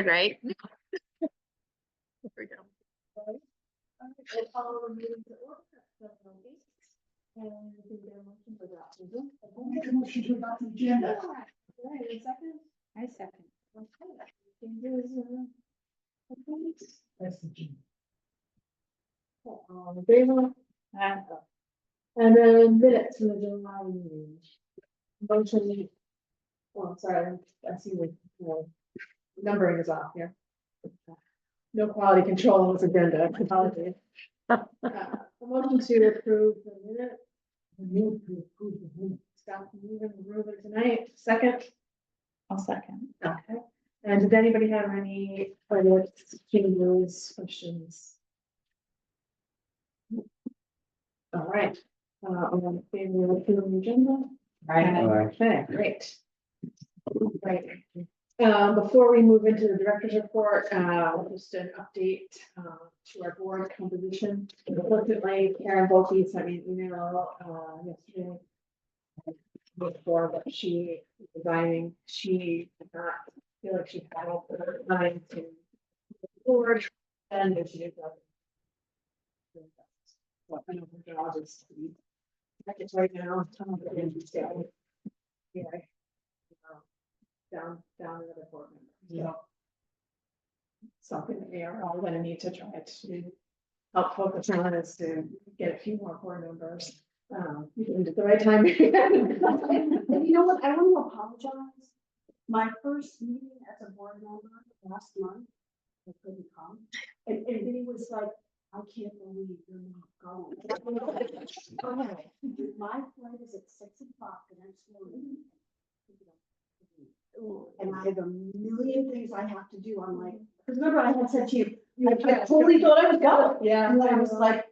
right? There we go. Make a motion to adopt the agenda. I second. That's the agenda. And then minutes from the July meeting. Motion. Oh, sorry, I see the numbering is off here. No quality control on this agenda, apologies. A motion to approve the minute. Move to approve the minutes. Stop moving tonight. Second. I'll second. Okay. And did anybody have any further changes, questions? All right. On the favor of approving the agenda? Okay, great. Right. Before we move into the director's report, just an update to our board composition. Unfortunately, Karen Volke sent me an email yesterday before that she was resigning. She did not feel like she had all the time to the board, and if she did that. Well, I know her job is to be right now. Yeah. Down another board member. So something that we are all gonna need to try to help focus on is to get a few more board members. At the right time. And you know what, I want to apologize. My first meeting as a board member last month, I couldn't come. And he was like, I can't believe you're not going. My flight is at 6 o'clock the next morning. And I have a million things I have to do. I'm like, because remember I had said to you, I totally thought I was going. Yeah. And I was like,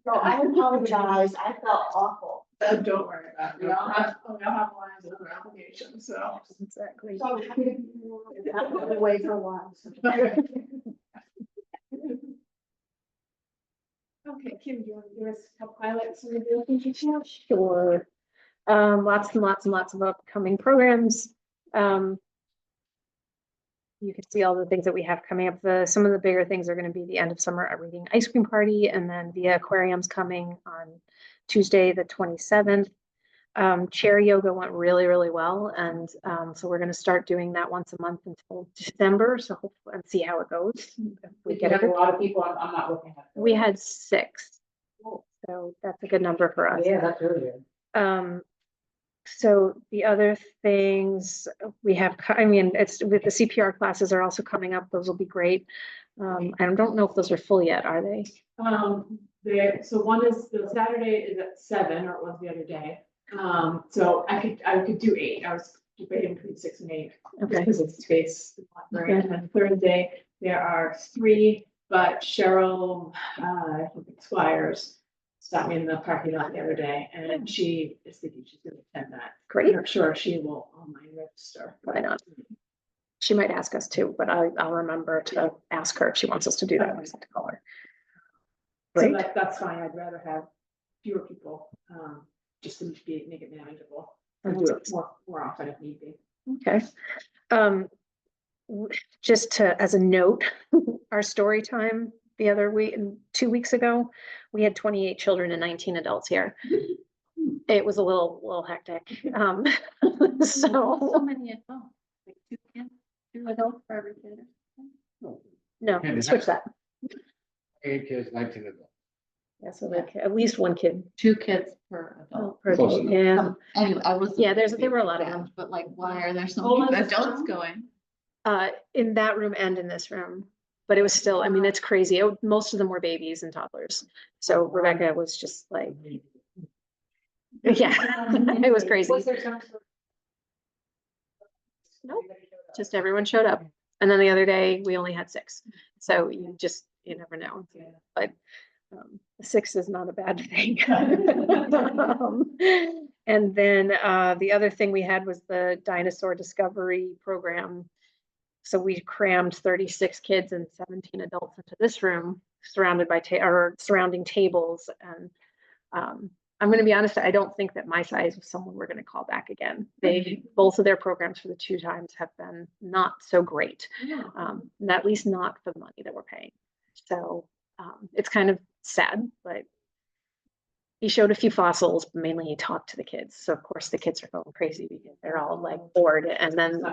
so I apologize. I felt awful. Don't worry about it. We all have lives and other obligations, so. Exactly. So I'm happy to be away for a while. Okay, Kim, do you want to give us a couple highlights of the things you share? Sure. Lots and lots and lots of upcoming programs. You can see all the things that we have coming up. Some of the bigger things are going to be the end of summer reading ice cream party, and then the aquarium's coming on Tuesday, the 27th. Chair yoga went really, really well, and so we're going to start doing that once a month until December. So hopefully, and see how it goes. We get a lot of people. I'm not looking at. We had 6, so that's a good number for us. Yeah, that's really good. So the other things we have, I mean, it's with the CPR classes are also coming up. Those will be great. I don't know if those are full yet, are they? So one is the Saturday is at 7, or it was the other day. So I could do 8. I was debating between 6 and 8. Okay. Because it's space. Okay. And then Thursday there are 3, but Cheryl, I think Squires stopped me in the parking lot the other day, and she is thinking she's going to attend that. Great. I'm sure she will online register. Why not? She might ask us too, but I'll remember to ask her if she wants us to do that. I have to call her. So Great. that's fine. I'd rather have fewer people, just to make it manageable. And do it more often if need be. Okay. Just to, as a note, our story time the other week, 2 weeks ago, we had 28 children and 19 adults here. It was a little hectic. So many adults, like 2 kids, 2 adults for every kid. no, switch that. 8 kids, 19 adults. Yeah, so like at least 1 kid 2 kids per adult. per Close adult. enough. Yeah. Anyway, I was. Yeah, there were a lot of them. But like, why are there so Oh, many that's adults fun. going? In that room and in this room, but it was still, I mean, it's crazy. Most of them were babies and toddlers. So Rebecca was just like, yeah, it was crazy. Was there some? Nope. Just everyone showed up. And then the other day we only had 6. So you never know. But 6 is not a bad thing. And then the other thing we had was the dinosaur discovery program. So we crammed 36 kids and 17 adults into this room, surrounded by surrounding tables, and I'm gonna be honest, I don't think that my size was someone we're gonna call back again. Both of their programs for the 2 times have been not so great. At least not for the money that we're paying. So, it's kind of sad, but he showed a few fossils, but mainly he talked to the kids. So of course the kids are going crazy because they're all like bored. And then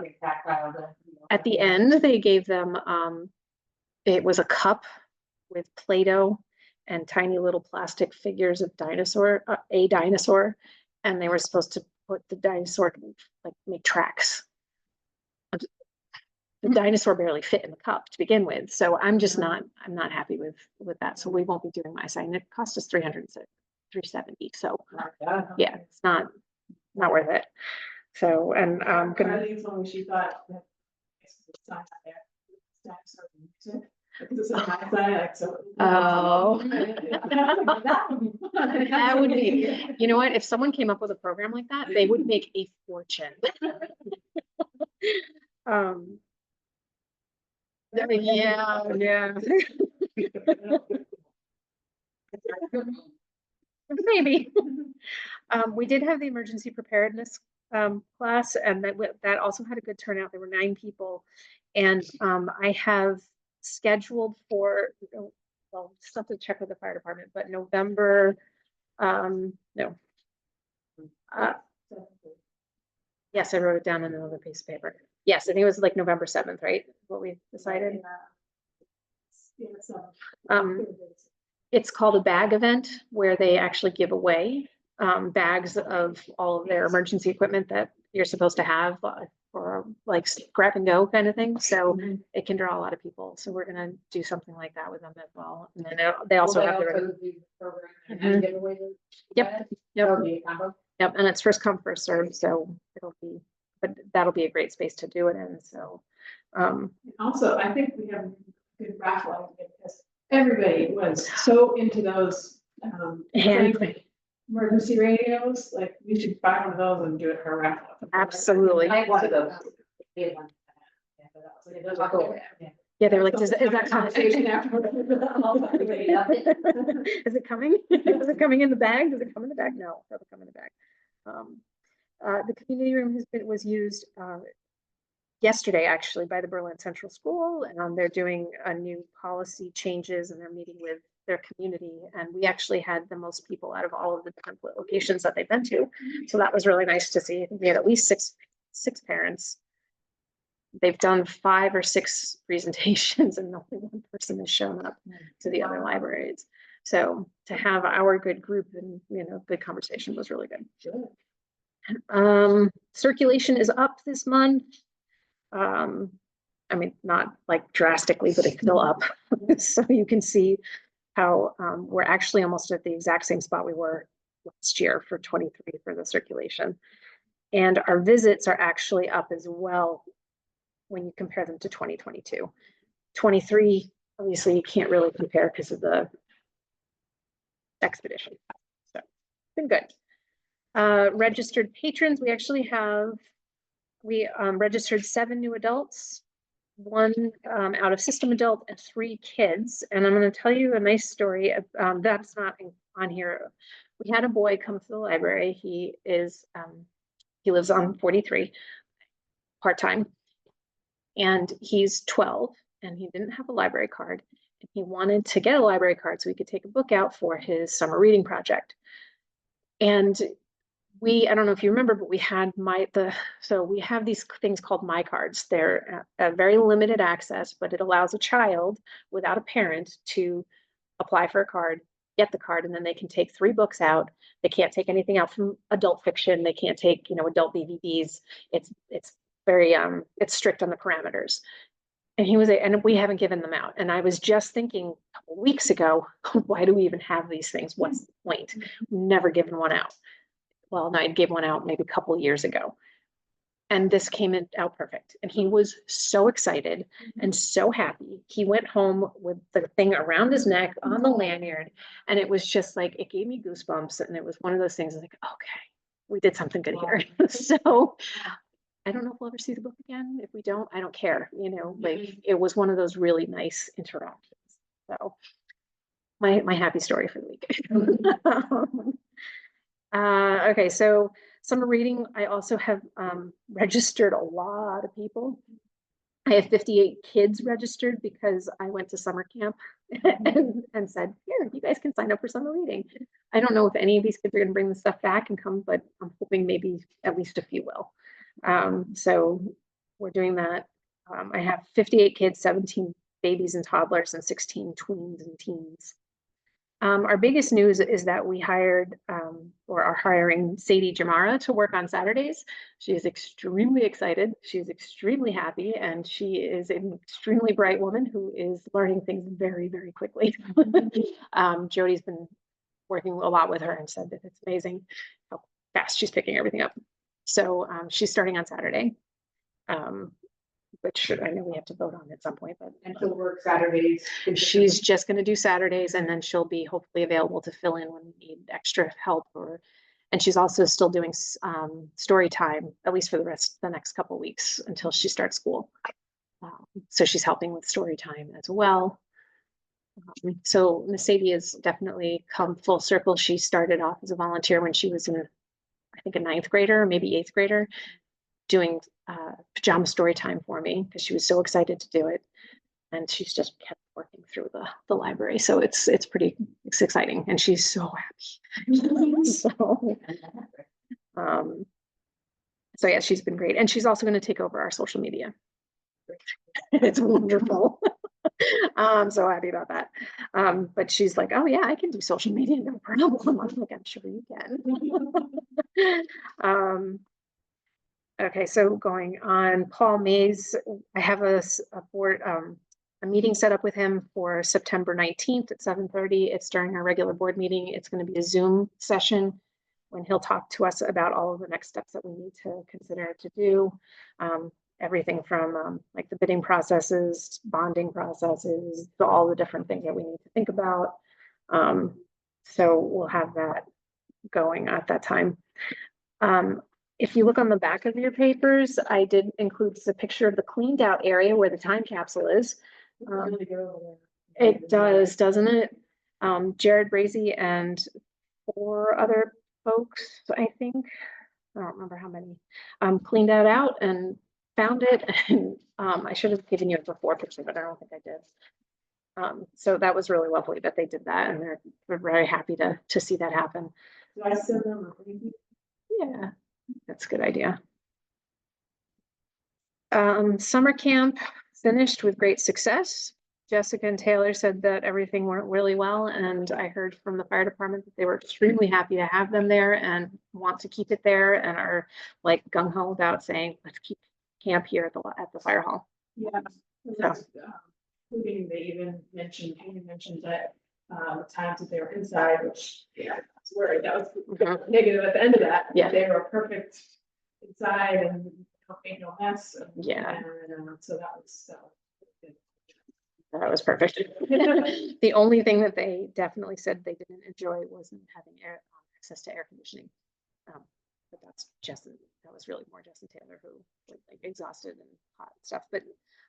at the end, they gave them, it was a cup with Play-Doh and tiny little plastic figures of a dinosaur, and they were supposed to put the dinosaur to like make tracks. The dinosaur barely fit in the cup to begin with, so I'm not happy with that. So we won't be doing my sign. It cost us $370. So yeah, it's not worth it. So, and I think it's when she thought that it's not there. Because it's on my side, like, so. Oh. That would be fun. That would be, you know what, if someone came up with a program like that, they would make a fortune. Yeah. Maybe. We did have the emergency preparedness class, and that also had a good turnout. There were 9 people, and I have scheduled for, well, still have to check with the fire department, but November, no. Yes, I wrote it down on another piece of paper. Yes, I think it was like November 7th, right? What we decided. It's called a bag event, where they actually give away bags of all of their emergency equipment that you're supposed to have for like grab and go kind of thing. So it can draw a lot of people. So we're gonna do something like that with them as well. And then they also have their Yep. Yep, and it's first come, first served, so that'll be a great space to do it in. So Also, I think we have a good raffle idea because everybody was so into those emergency radios. Like, we should buy one of those and do it for a raffle. Absolutely. I wanted those. Yeah, they were like, is that coming? Conversation afterwards. Is it coming? Is it coming in the bag? Does it come in the bag? No, it doesn't come in the bag. The community room was used yesterday, actually, by the Berlin Central School, and they're doing a new policy changes, and they're meeting with their community. And we actually had the most people out of all of the different locations that they've been to. So that was really nice to see. I think we had at least six parents. They've done 5 or 6 presentations, and only one person has shown up to the other libraries. So to have our good group and, good conversation was really good. Circulation is up this month. I mean, not like drastically, but it's still up. So you can see how we're actually almost at the exact same spot we were last year for 23 for the circulation. And our visits are actually up as well when you compare them to 2022. 23, obviously you can't really compare because of the expedition. So it's been good. Registered patrons, we actually registered 7 new adults, 1 out of system adult, and 3 kids. And I'm going to tell you a nice story. That's not on here. We had a boy come to the library. He lives on 43 part-time, and he's 12, and he didn't have a library card. And he wanted to get a library card so he could take a book out for his summer reading project. And I don't know if you remember, but we had so we have these things called My Cards. They're a very limited access, but it allows a child without a parent to apply for a card, get the card, and then they can take 3 books out. They can't take anything out from adult fiction. They can't take, adult DVDs. It's very, it's strict on the parameters. And and we haven't given them out. And I was just thinking a couple weeks ago, why do we even have these things? What's the point? Never given one out. Well, no, I gave one out maybe a couple of years ago. And this came out perfect. And he was so excited and so happy. He went home with the thing around his neck on the lanyard. And it was just like, it gave me goosebumps. And it was one of those things like, okay, we did something good here. So I don't know if we'll ever see the book again. If we don't, I don't care. Like, it was one of those really nice interactions. So my happy story for the week. Okay, so summer reading, I also have registered a lot of people. I have 58 kids registered because I went to summer camp and said, here, you guys can sign up for summer reading. I don't know if any of these kids are going to bring the stuff back and come, but I'm hoping maybe at least a few will. So we're doing that. I have 58 kids, 17 babies and toddlers, and 16 tweens and teens. Our biggest news is that we hired or are hiring Sadie Jamara to work on Saturdays. She is extremely excited. She's extremely happy, and she is an extremely bright woman who is learning things very, very quickly. Jody's been working a lot with her and said that it's amazing how fast she's picking everything up. So she's starting on Saturday, which I know we have to vote on at some point, but And she'll work Saturdays. she's just going to do Saturdays, and then she'll be hopefully available to fill in when we need extra help. And she's also still doing story time, at least for the next couple of weeks until she starts school. So she's helping with story time as well. So Miss Sadie has definitely come full circle. She started off as a volunteer when she was I think a 9th grader, maybe 8th grader, doing pajama story time for me because she was so excited to do it. And she's just kept working through the library. So it's exciting, and she's so happy. So yeah, she's been great. And she's also going to take over our social media. It's wonderful. I'm so happy about that. But she's like, oh yeah, I can do social media, no problem. I'm like, I'm sure you can. Okay, so going on, Paul Mays, I have a board, a meeting set up with him for September 19th at 7:30. It's during our regular board meeting. It's going to be a Zoom session when he'll talk to us about all of the next steps that we need to consider to do. Everything from like the bidding processes, bonding processes, to all the different things that we need to think about. So we'll have that going at that time. If you look on the back of your papers, I did include a picture of the cleaned out area where the time capsule is. It does, doesn't it? Jared Brazy and 4 other folks, I think, I don't remember how many, cleaned that out and found it. And I should have given you a before picture, but I don't think I did. So that was really lovely that they did that, and they're very happy to see that happen. Do I send them a preview? Yeah, that's a good idea. Summer camp finished with great success. Jessica and Taylor said that everything went really well, and I heard from the fire department that they were extremely happy to have them there and want to keep it there, and are like gung-ho about saying, let's keep camp here at the fire hall. Yeah. Including they even mentioned that the times that they were inside, which, yeah, I was worried that was negative at the end of that. Yeah. They were perfect inside and made no mess. Yeah. And so that was good. That was perfect. The only thing that they definitely said they didn't enjoy wasn't having access to air conditioning. But that's that was really more Jess and Taylor, who were like exhausted and hot and stuff. But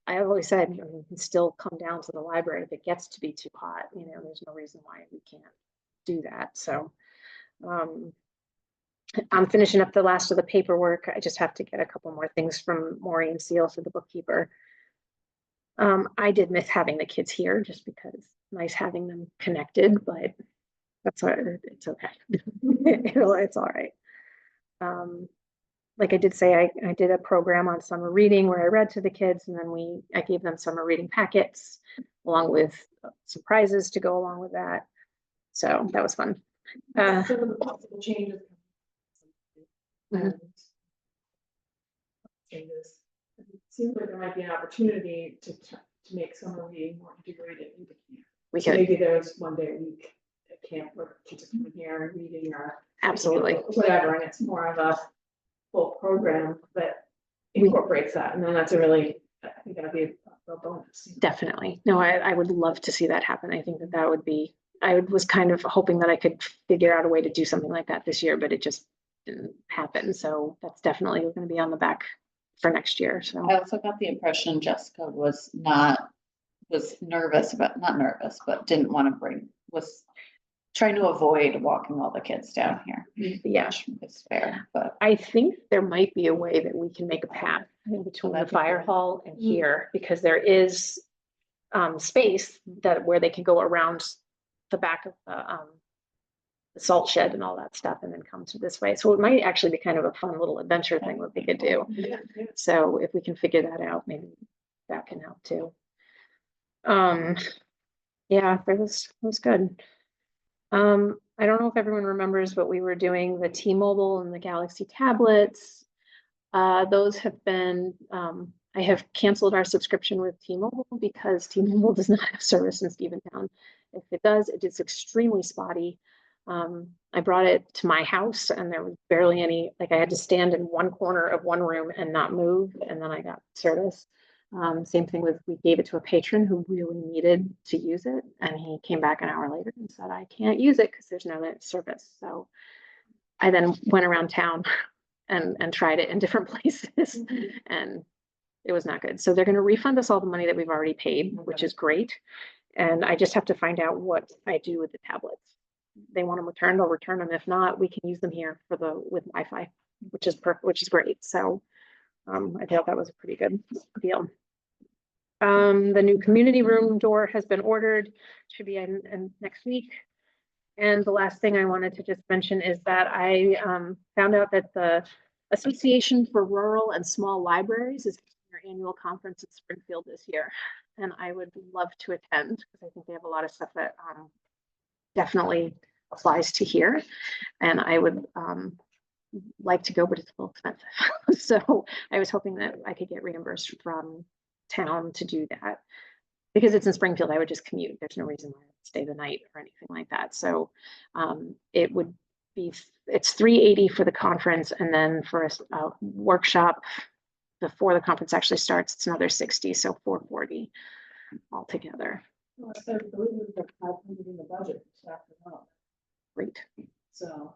I have always said, you can still come down to the library if it gets to be too hot. There's no reason why we can't do that. So I'm finishing up the last of the paperwork. I just have to get a couple more things from Maureen Seal for the bookkeeper. I did miss having the kids here just because it's nice having them connected, but that's all right. It's okay. It's all right. Like I did say, I did a program on summer reading where I read to the kids, and then I gave them summer reading packets along with some prizes to go along with that. So that was fun. Some of the possible changes. Changes. It seems like there might be an opportunity to make summer reading more integrated into camp. We So could maybe there's one day a week at camp where kids are coming here and reading or absolutely. whatever, and it's more of a full program that incorporates that, and then that's I think that'd be a bonus. Definitely. No, I would love to see that happen. I think that would be, I was kind of hoping that I could figure out a way to do something like that this year, but it just didn't happen. So that's definitely going to be on the back for next year. So I also got the impression Jessica was nervous about, not nervous, but didn't want to trying to avoid walking all the kids down here. Yeah. Which is fair, but I think there might be a way that we can make a path in between the that'd be fire great. hall and here, because there is space that where they can go around the back of the salt shed and all that stuff and then come to this way. So it might actually be kind of a fun little adventure thing that we could do. Yeah. So if we can figure that out, maybe that can help too. Yeah, that was good. I don't know if everyone remembers, but we were doing the T-Mobile and the Galaxy tablets. Those have been, I have canceled our subscription with T-Mobile because T-Mobile does not have service in Stephentown. If it does, it is extremely spotty. I brought it to my house and there was barely any, like I had to stand in one corner of one room and not move, and then I got service. Same thing with, we gave it to a patron who really needed to use it, and he came back an hour later and said, I can't use it because there's no service. So I then went around town and tried it in different places, and it was not good. So they're going to refund us all the money that we've already paid, which is great. And I just have to find out what I do with the tablets. They want them returned, I'll return them. If not, we can use them here for with Wi-Fi, which is perfect, which is great. So I thought that was a pretty good deal. The new community room door has been ordered, should be in next week. And the last thing I wanted to just mention is that I found out that the Association for Rural and Small Libraries is having their annual conference in Springfield this year. And I would love to attend because I think they have a lot of stuff that definitely applies to here. And I would like to go, but it's a little expensive. So I was hoping that I could get reimbursed from town to do that. Because it's in Springfield, I would just commute. There's no reason why I would stay the night or anything like that. So it would be, it's $380 for the conference, and then for a workshop before the conference actually starts, it's another $60, so $440 altogether. Well, I said, I believe we've got 500 in the budget this afternoon. Great. So,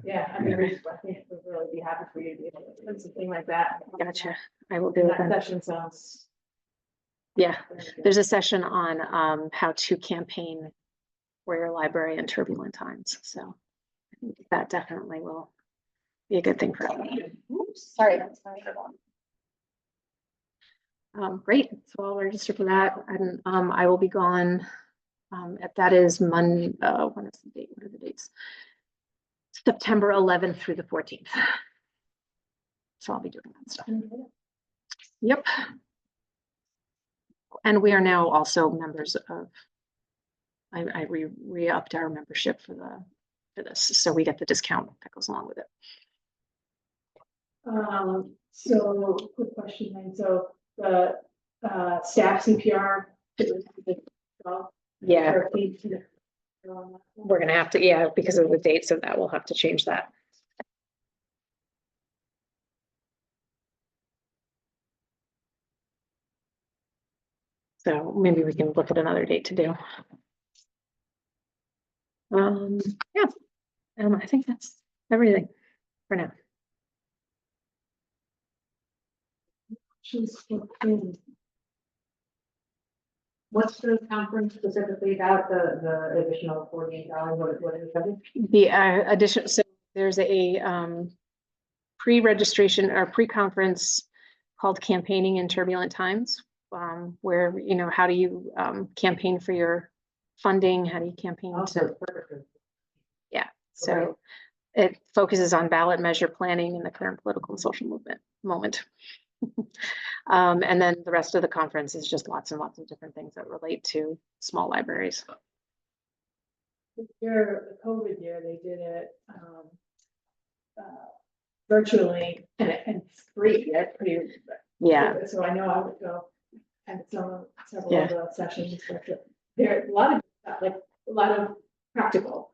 yeah, I mean, I think we'd really be happy for you to be able to do something like that. Gotcha. I will do And it that then. session sounds. Yeah, very good. there's a session on how to campaign for your library in turbulent times. So I think that definitely will be a good thing for everyone. oops, sorry, that's my wrong. Great, so I'll register for that, and I will be gone. That is Monday. When is the date? What are the dates? September 11th through the 14th. So I'll be doing that stuff. Yep. And we are now also members of. I re-upped our membership for this, so we get the discount that goes along with it. So quick question then, so the staff CPR. Yeah, we're gonna have to, yeah, because of the dates of that, we'll have to change that. So maybe we can look at another date to do. Yeah, I think that's everything for now. What's the conference specifically about, the additional $48, what is it? The addition, so there's a pre-registration or pre-conference called Campaigning in Turbulent Times, where, you know, how do you campaign for your funding? How do you campaign to, yeah, so it focuses on ballot measure planning in the current political and social moment. And then the rest of the conference is just lots and lots of different things that relate to small libraries. This year, the COVID year, they did it virtually, and it's free. That's pretty. Yeah. So I know I would go and several Yeah. of the sessions. There are a lot of stuff, like a lot of practical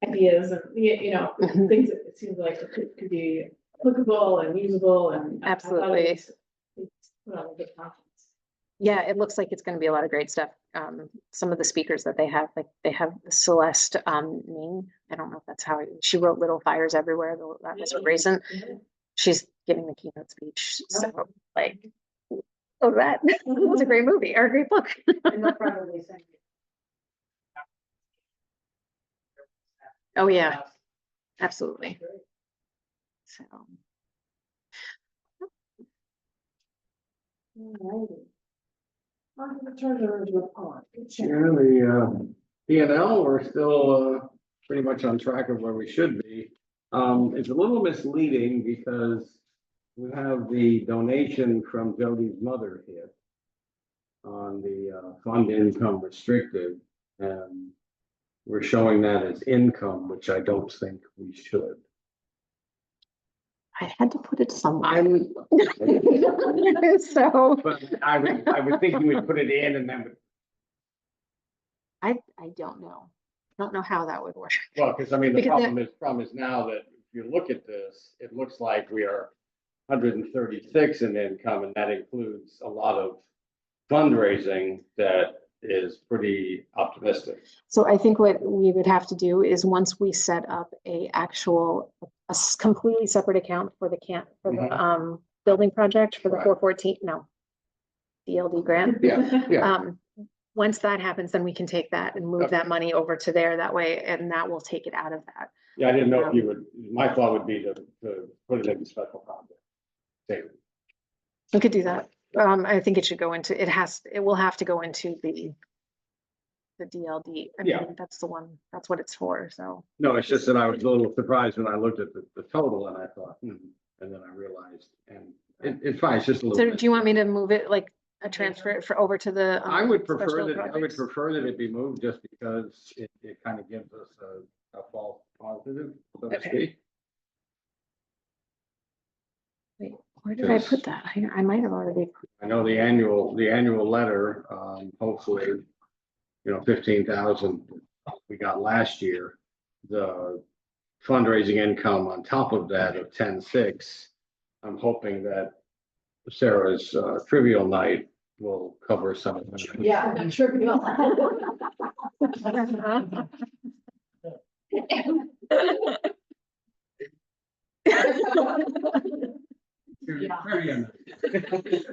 ideas and you know Mhm. things that it seems like it could be applicable and usable and I thought Absolutely. it's put on a good conference. Yeah, it looks like it's going to be a lot of great stuff. Some of the speakers that they have, like they have Celeste Ning. I don't know if that's how she wrote Little Fires Everywhere. That was her reason. She's giving the keynote speech. So like, oh, that's a great movie or a great book. And they'll probably send you. Oh, yeah, absolutely. So, Alrighty. On to the treasurer's report. Good check. Yeah, the P and L, we're still pretty much on track of where we should be. It's a little misleading because we have the donation from Jody's mother here on the fund income restricted, and we're showing that as income, which I don't think we should. I had to put it somewhere. I'm, So but I would think you would put it in and then, I don't know. I don't know how that would work. well, because I mean, the Because problem is now that if you look at this, it looks like we are 136 in income, and that includes a lot of fundraising that is pretty optimistic. So I think what we would have to do is once we set up a completely separate account for the building project for the Right. 414, no. DLD grant. Yeah. Once that happens, then we can take that and move Okay. that money over to there that way, and that will take it out of that. Yeah, I didn't know if you would, my thought would be to put it in the special project. Save it. We could do that. I think it should go into, it will have to go into the DLD. I Yeah. mean, that's the one, that's what it's for, so. No, it's just that I was a little surprised when I looked at the total and I thought, and then I realized, and it's fine, it's just a little. So bit. do you want me to move it, like, transfer it over to the? I would special prefer that, projects? it be moved just because it kind of gives us a false positive, so to Okay. speak. Wait, where did I put that? I might have already. I know the annual letter, hopefully, 15,000 we got last year. The fundraising income on top of that of 10,600, I'm hoping that Sarah's trivial night will cover some of that. Yeah, I'm sure you will. Yeah. Trivia night.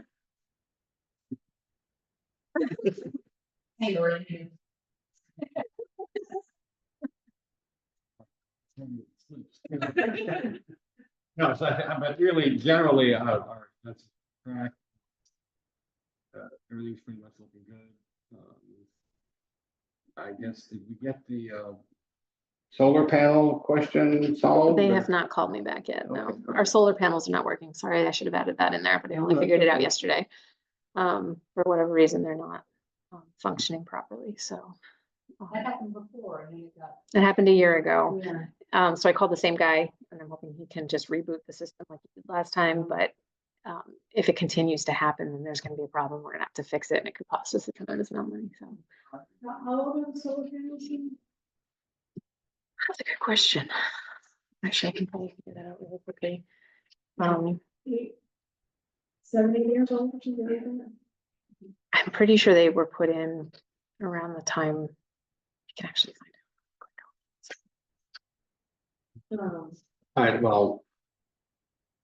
Hey, Lori. No, so but really generally, that's correct. Everything's pretty much looking good. I guess, did we get the solar panel question solved? They or- have not called me back yet, no. Okay. Our solar panels are not working. Sorry, I should have added that in there, but I only No, that's figured it out okay. yesterday. For whatever reason, they're not functioning properly, so. That happened before, and then it got. It happened a year ago. Yeah. So I called the same guy and I'm hoping he can just reboot the system like he did last time, but if it continues to happen, then there's gonna be a problem. We're gonna have to fix it and it could cost us a tremendous amount of money, so. How old are the solar panels? That's a good question. Actually, I can probably figure that out really quickly. 70 years old, something like that? I'm pretty sure they were put in around the time. I can actually find Um, All right, well,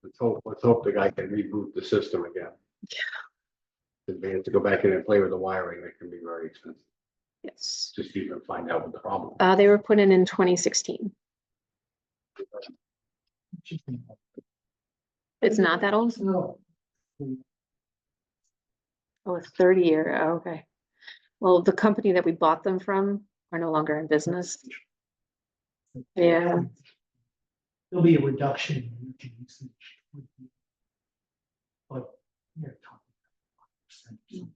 let's hope the guy can reboot the system again. Yeah. If we have to go back in and play with the wiring, that can be very expensive, Yes. just to even find out what the problem. They were put in 2016. It's not that old? No. Oh, a 30-year, oh, okay. Well, the company that we bought them from are no longer in business. Yeah, There'll be a reduction in energy usage. But,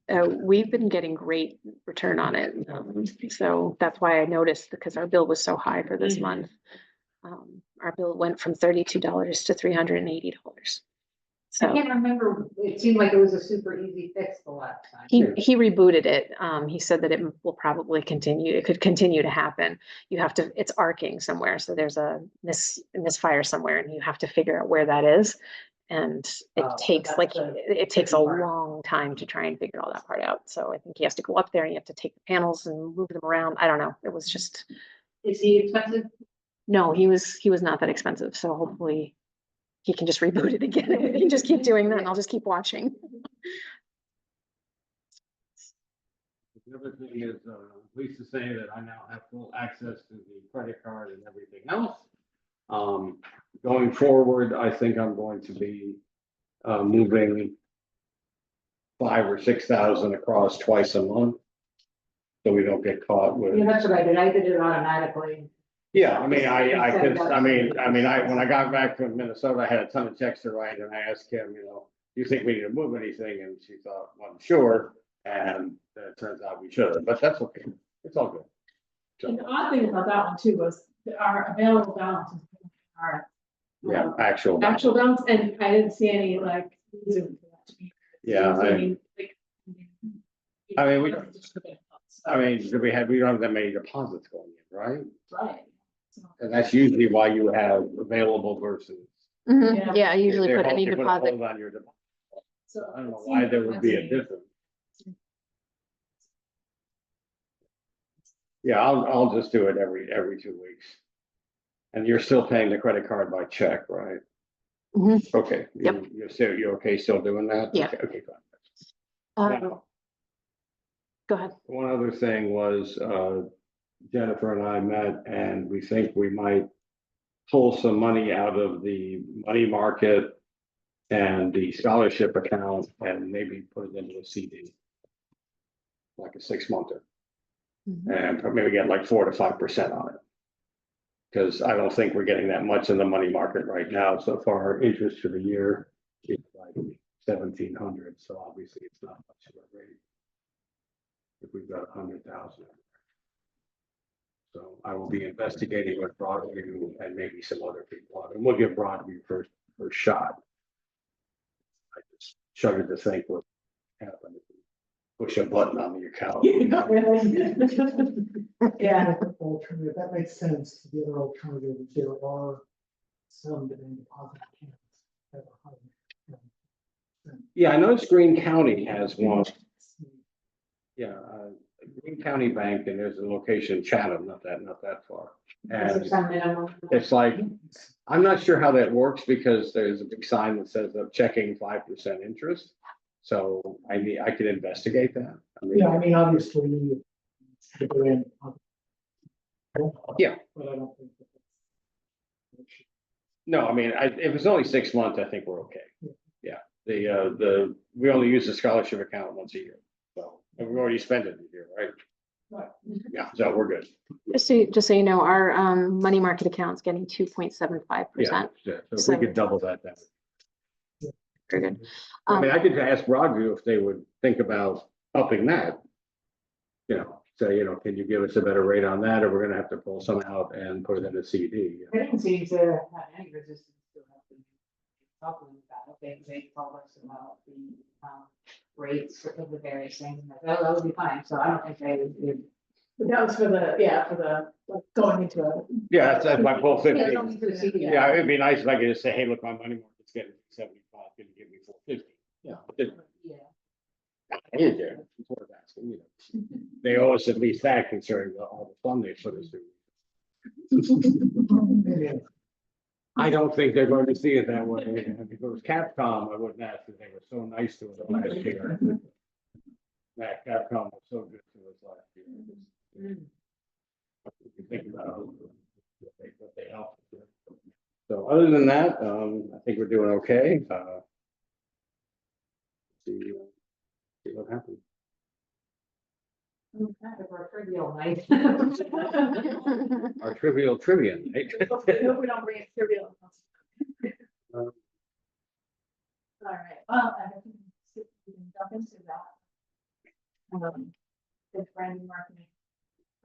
yeah. we've been getting great return on it. So that's why I noticed, because our bill was so high for this month. Our bill went from $32 to $380. I So can't remember, it seemed like it was a super easy fix the last time. he rebooted it. He said that it will probably continue. It could continue to happen. You have to, it's arcing somewhere. So there's a misfire somewhere and you have to figure out where that is. And it takes it takes a long time to try and figure all that part out. So I think he has to go up there and you have to take the panels and move them around. I don't know. It was just, Is he expensive? no, he was not that expensive. So hopefully he can just reboot it again. He can just keep doing that and I'll just keep watching. The other thing is, pleased to say that I now have full access to the credit card and everything else. Going forward, I think I'm going to be, moving 5,000 or 6,000 across twice a month. So we don't get caught with. Yeah, that's what I did. I did it automatically. Yeah, I mean, when I got back from Minnesota, I had a ton of texts to write and I asked Kim, do you think we need to move anything? And she thought, well, sure. And it turns out we should, but that's okay. It's all good. And So, the odd thing about that one too was our available balance. Our yeah, actual. actual balance, and I didn't see any like reason for that to be. Yeah, So, like, I mean, we don't have that many deposits going in, right? Right. So, And that's usually why you have available versus. Mhm. Yeah. Yeah, I usually They put hold- any they put a deposit. hold on your deposit. so I don't know it why seemed there would be a fascinating. difference. Yeah, I'll just do it every 2 weeks. And you're still paying the credit card by check, right? Mhm. Okay. Yep. You're okay still doing that? Yeah. Okay, fine. Um, Go ahead. One other thing was, Jennifer and I met and we think we might pull some money out of the money market and the scholarship account and maybe put it into a CD. Like a 6-monther. Mhm. And maybe get like 4 to 5% on it. Because I don't think we're getting that much in the money market right now. So far, our interest for the year is like 1,700. So obviously it's not much of a rate. If we've got 100,000. So I will be investigating with Broadview and maybe some other people. And we'll give Broadview first shot. I just shudder to think what happened if we push a button on the account. Not really. Yeah. Alternative, that makes sense. The other alternative is there are some demand deposit accounts that are higher. Yeah, I noticed Green County has one. Yeah, Green County Bank, and there's a location in Chatham, not that far. Is there And some minimum? it's like, I'm not sure how that works because there's a big sign that says I'm checking 5% interest. So I could investigate that. Yeah, I mean, obviously. you go in, Yeah. But I don't think that that's. No, I mean, if it's only 6 months, I think we're okay. Yeah, we only use the scholarship account once a year. So, and we've already spent it a year, right? Right. Yeah, so we're good. Just so you know, our money market account's getting 2.75%. Yeah, so if we could double that, that would. Very good. I mean, I could ask Broadview if they would think about upping that. Say, can you give us a better rate on that, or we're gonna have to pull some out and put it in a CD? I didn't seem to have any resistance to helping talking about it. They told us about the rates of the various things, and that would be fine. So I don't think they would. But that was for the like going into a. Yeah, that's my full Yeah, 50. going into the CD. Yeah, it'd be nice if I could just say, hey, look, my money market's getting 75, can you give me 450? Yeah. Yeah. Hey, there, it's worth asking, They owe us at least that considering all the fun they put us through. I don't think they're going to see it that way. If it was Capcom, I wouldn't ask if they were so nice to us last year. That Capcom was so good to us last year. If you think about what they helped us with. So other than that, I think we're doing okay. See what happens. For a trivial night. Our trivial trivia night. I hope we don't bring it trivial. Um, All right, well, I think we can jump into that. The branding marketing.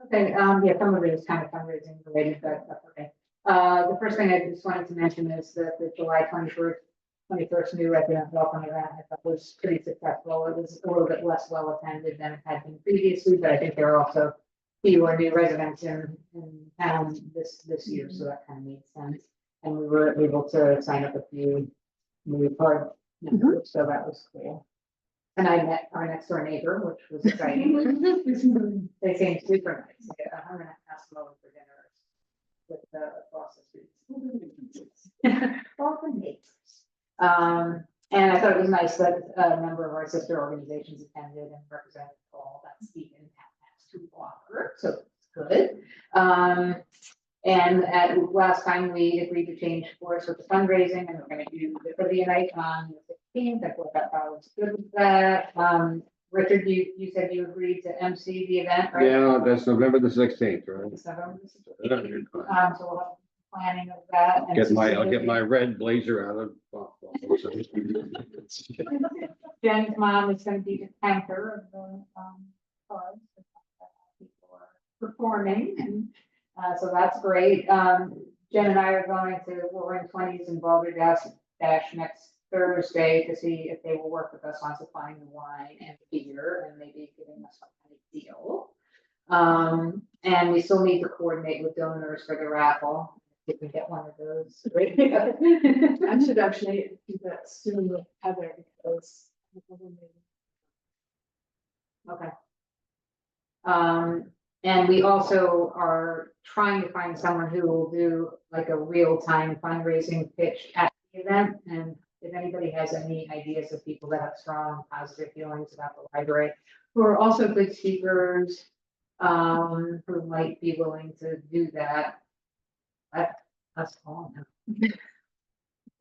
Okay, yeah, some of it is kind of fundraising related, but that's okay. The first thing I just wanted to mention is that the July 21st new resident welcome event, I thought was pretty successful. It was a little bit less well attended than it had been previously, but I think there are also fewer new residents in town this year, so that kind of made sense. And we were able to sign up a few new card members, so that was cool. And I met our next door neighbor, which was exciting. They seemed super nice. I'm gonna ask them over for dinner with the across the streets. All the neighbors. And I thought it was nice that a number of our sister organizations attended and represented all that Stephentown to offer, so it's good. And at last time, we agreed to change course with the fundraising, and we're gonna do the trivia night on the 16th. I thought that was good with that. Richard, you said you agreed to MC the event, right? Yeah, that's November the 16th, right? It's November the 16th. So we'll have planning of that. and I'll get my red blazer out of. Jen's mom is gonna be the anchor of the, cards. People are performing, and, so that's great. Jen and I are going to Roaring Twenties in Boulder Dash next Thursday to see if they will work with us on supplying the wine and beer and maybe giving us some kind of deal. And we still need to coordinate with donors for the raffle, if we get one of those. I should actually do that soon with Heather because. Okay. And we also are trying to find someone who will do like a real-time fundraising pitch at the event. And if anybody has any ideas of people that have strong positive feelings about the library, who are also good speakers, who might be willing to do that. That's all. You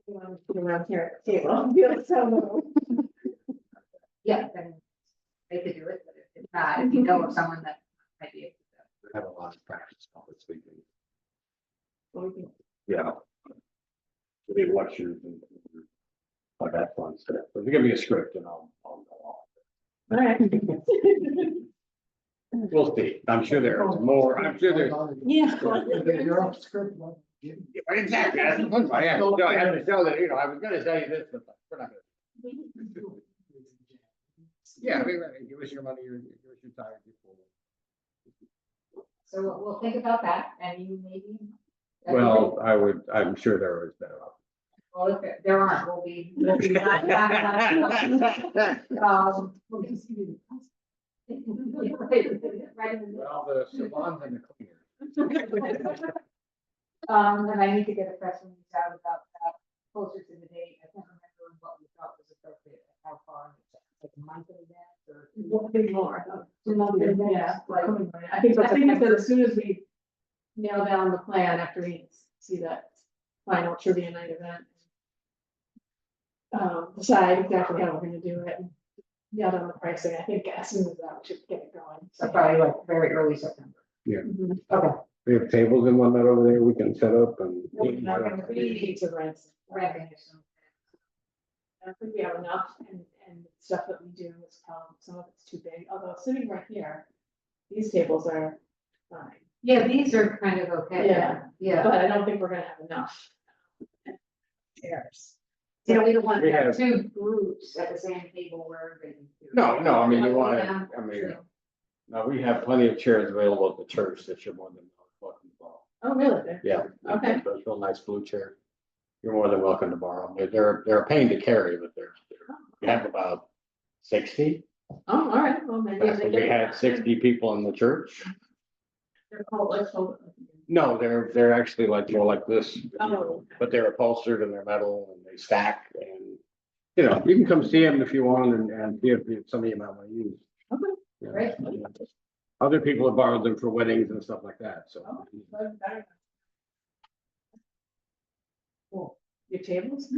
want to put around here at the table. Feel so. Yeah, then they could do it, but if not, if you know of someone that might be able to. I have a lot of practice public speaking. Well, we can- Yeah. Big lectures and all that fun stuff. But give me a script and I'll go off. All right. We'll see. I'm sure there's more. I'm sure there's. Yeah. You're off script. what? Exactly. That's the fun part. I have to show that, I was gonna tell you this, but we're not gonna. Yeah, I mean, give us your money, give us your time. So we'll think about that, and you maybe. Well, I'm sure there was better options. Well, if there aren't, we'll be. We'll be Well, Right in the middle. the salons and the cleaners. And I need to get a press release out about that closer to the date. I can't remember what we thought was appropriate, how far, like a month in advance or. One thing more. 2 months in advance. Yeah, Like, I think that as soon as we nail down the plan after we see that final trivia night event. Decide exactly how we're gonna do it. And nail down the pricing. I think as soon as that, we should get it going. so probably like very early September. Mhm. Okay. We have tables in one that over there we can set up and. We need to rent. Ramping is soon. I think we have enough and stuff that we do is some of it's too big, although sitting right here, these tables are fine. Yeah, these are kind of okay. Yeah. Yeah. But I don't think we're gonna have enough chairs. You know, we don't want We to have have- 2 groups at the same table where they. No, I mean, you want Yeah. to, no, we have plenty of chairs available at the church that you're more than welcome to borrow. Oh, really? Yeah. Okay. Those real nice blue chairs. You're more than welcome to borrow them. They're a pain to carry, but we have about 60. Oh, all right, well, maybe. Back when we had 60 people in the church. They're called, let's hold it. No, they're actually like more like this, Oh. but they're upholstered and they're metal and they stack and, you can come see them if you want and see if somebody you might want to use. Okay. Yeah. Great. Other people have borrowed them for weddings and stuff like that, so. Oh, very nice. Cool. Your tables?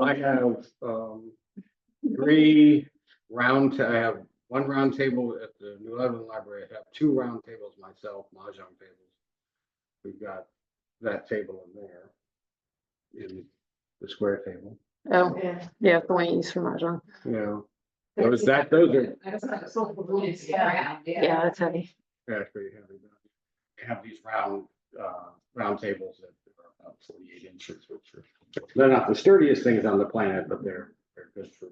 I have, 3 I have 1 round table at the New Lebanon Library. I have 2 round tables myself, mahjong tables. We've got that table in there. In the square table, Oh, Yeah. yeah, the one you use for mahjong. those are, I just have a sofa balloon to get around, Yeah, that's heavy. that's pretty heavy. They have these round tables that are about 48 inches, which are, they're not the sturdiest things on the planet, but they're good for,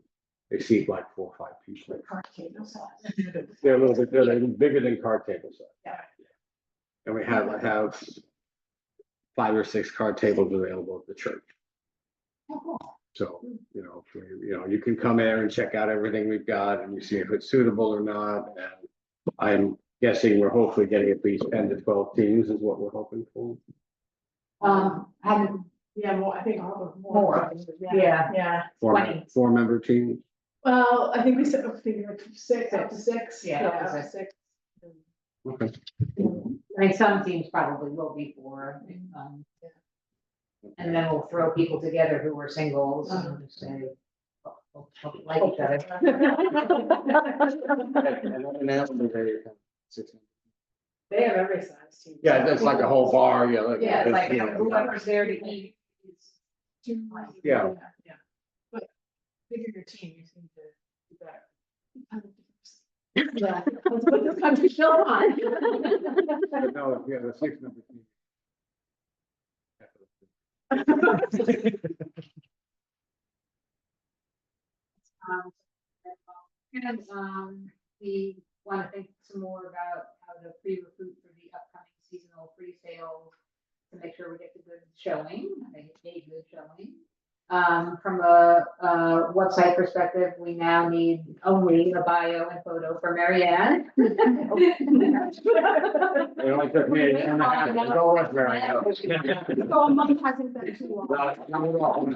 they seat like 4 or 5 people. Card table size. They're a little bit, they're bigger than card table size. Yeah. And I have 5 or 6 card tables available at the church. So, you can come in and check out everything we've got and you see if it's suitable or not. And I'm guessing we're hopefully getting at least 10 to 12 teams is what we're hoping for. Yeah, well, I think all the More. Yeah. Yeah. 20. 4-member teams. Well, I think we said, figure 6, up to 6. Yeah, Up to okay. 6. Okay. I mean, some teams probably will be four. And then we'll throw people together who are singles and just say, like each other. They have every size team. Yeah, it's like a whole bar, yeah. Yeah, it's like you know, whoever's there to eat is. Yeah. Yeah. But figure your team, you seem to do better. Yeah, let's put this country show on. No, yeah, the 6-member team. We want to think some more about how to pre-recruit for the upcoming seasonal pre-sales to make sure we get the good showing, a good showing. From a website perspective, we now need only a bio and photo for Mary Ann. It only took me a year and a half to go with Mary Ann. So a month hasn't been too long. Not at all.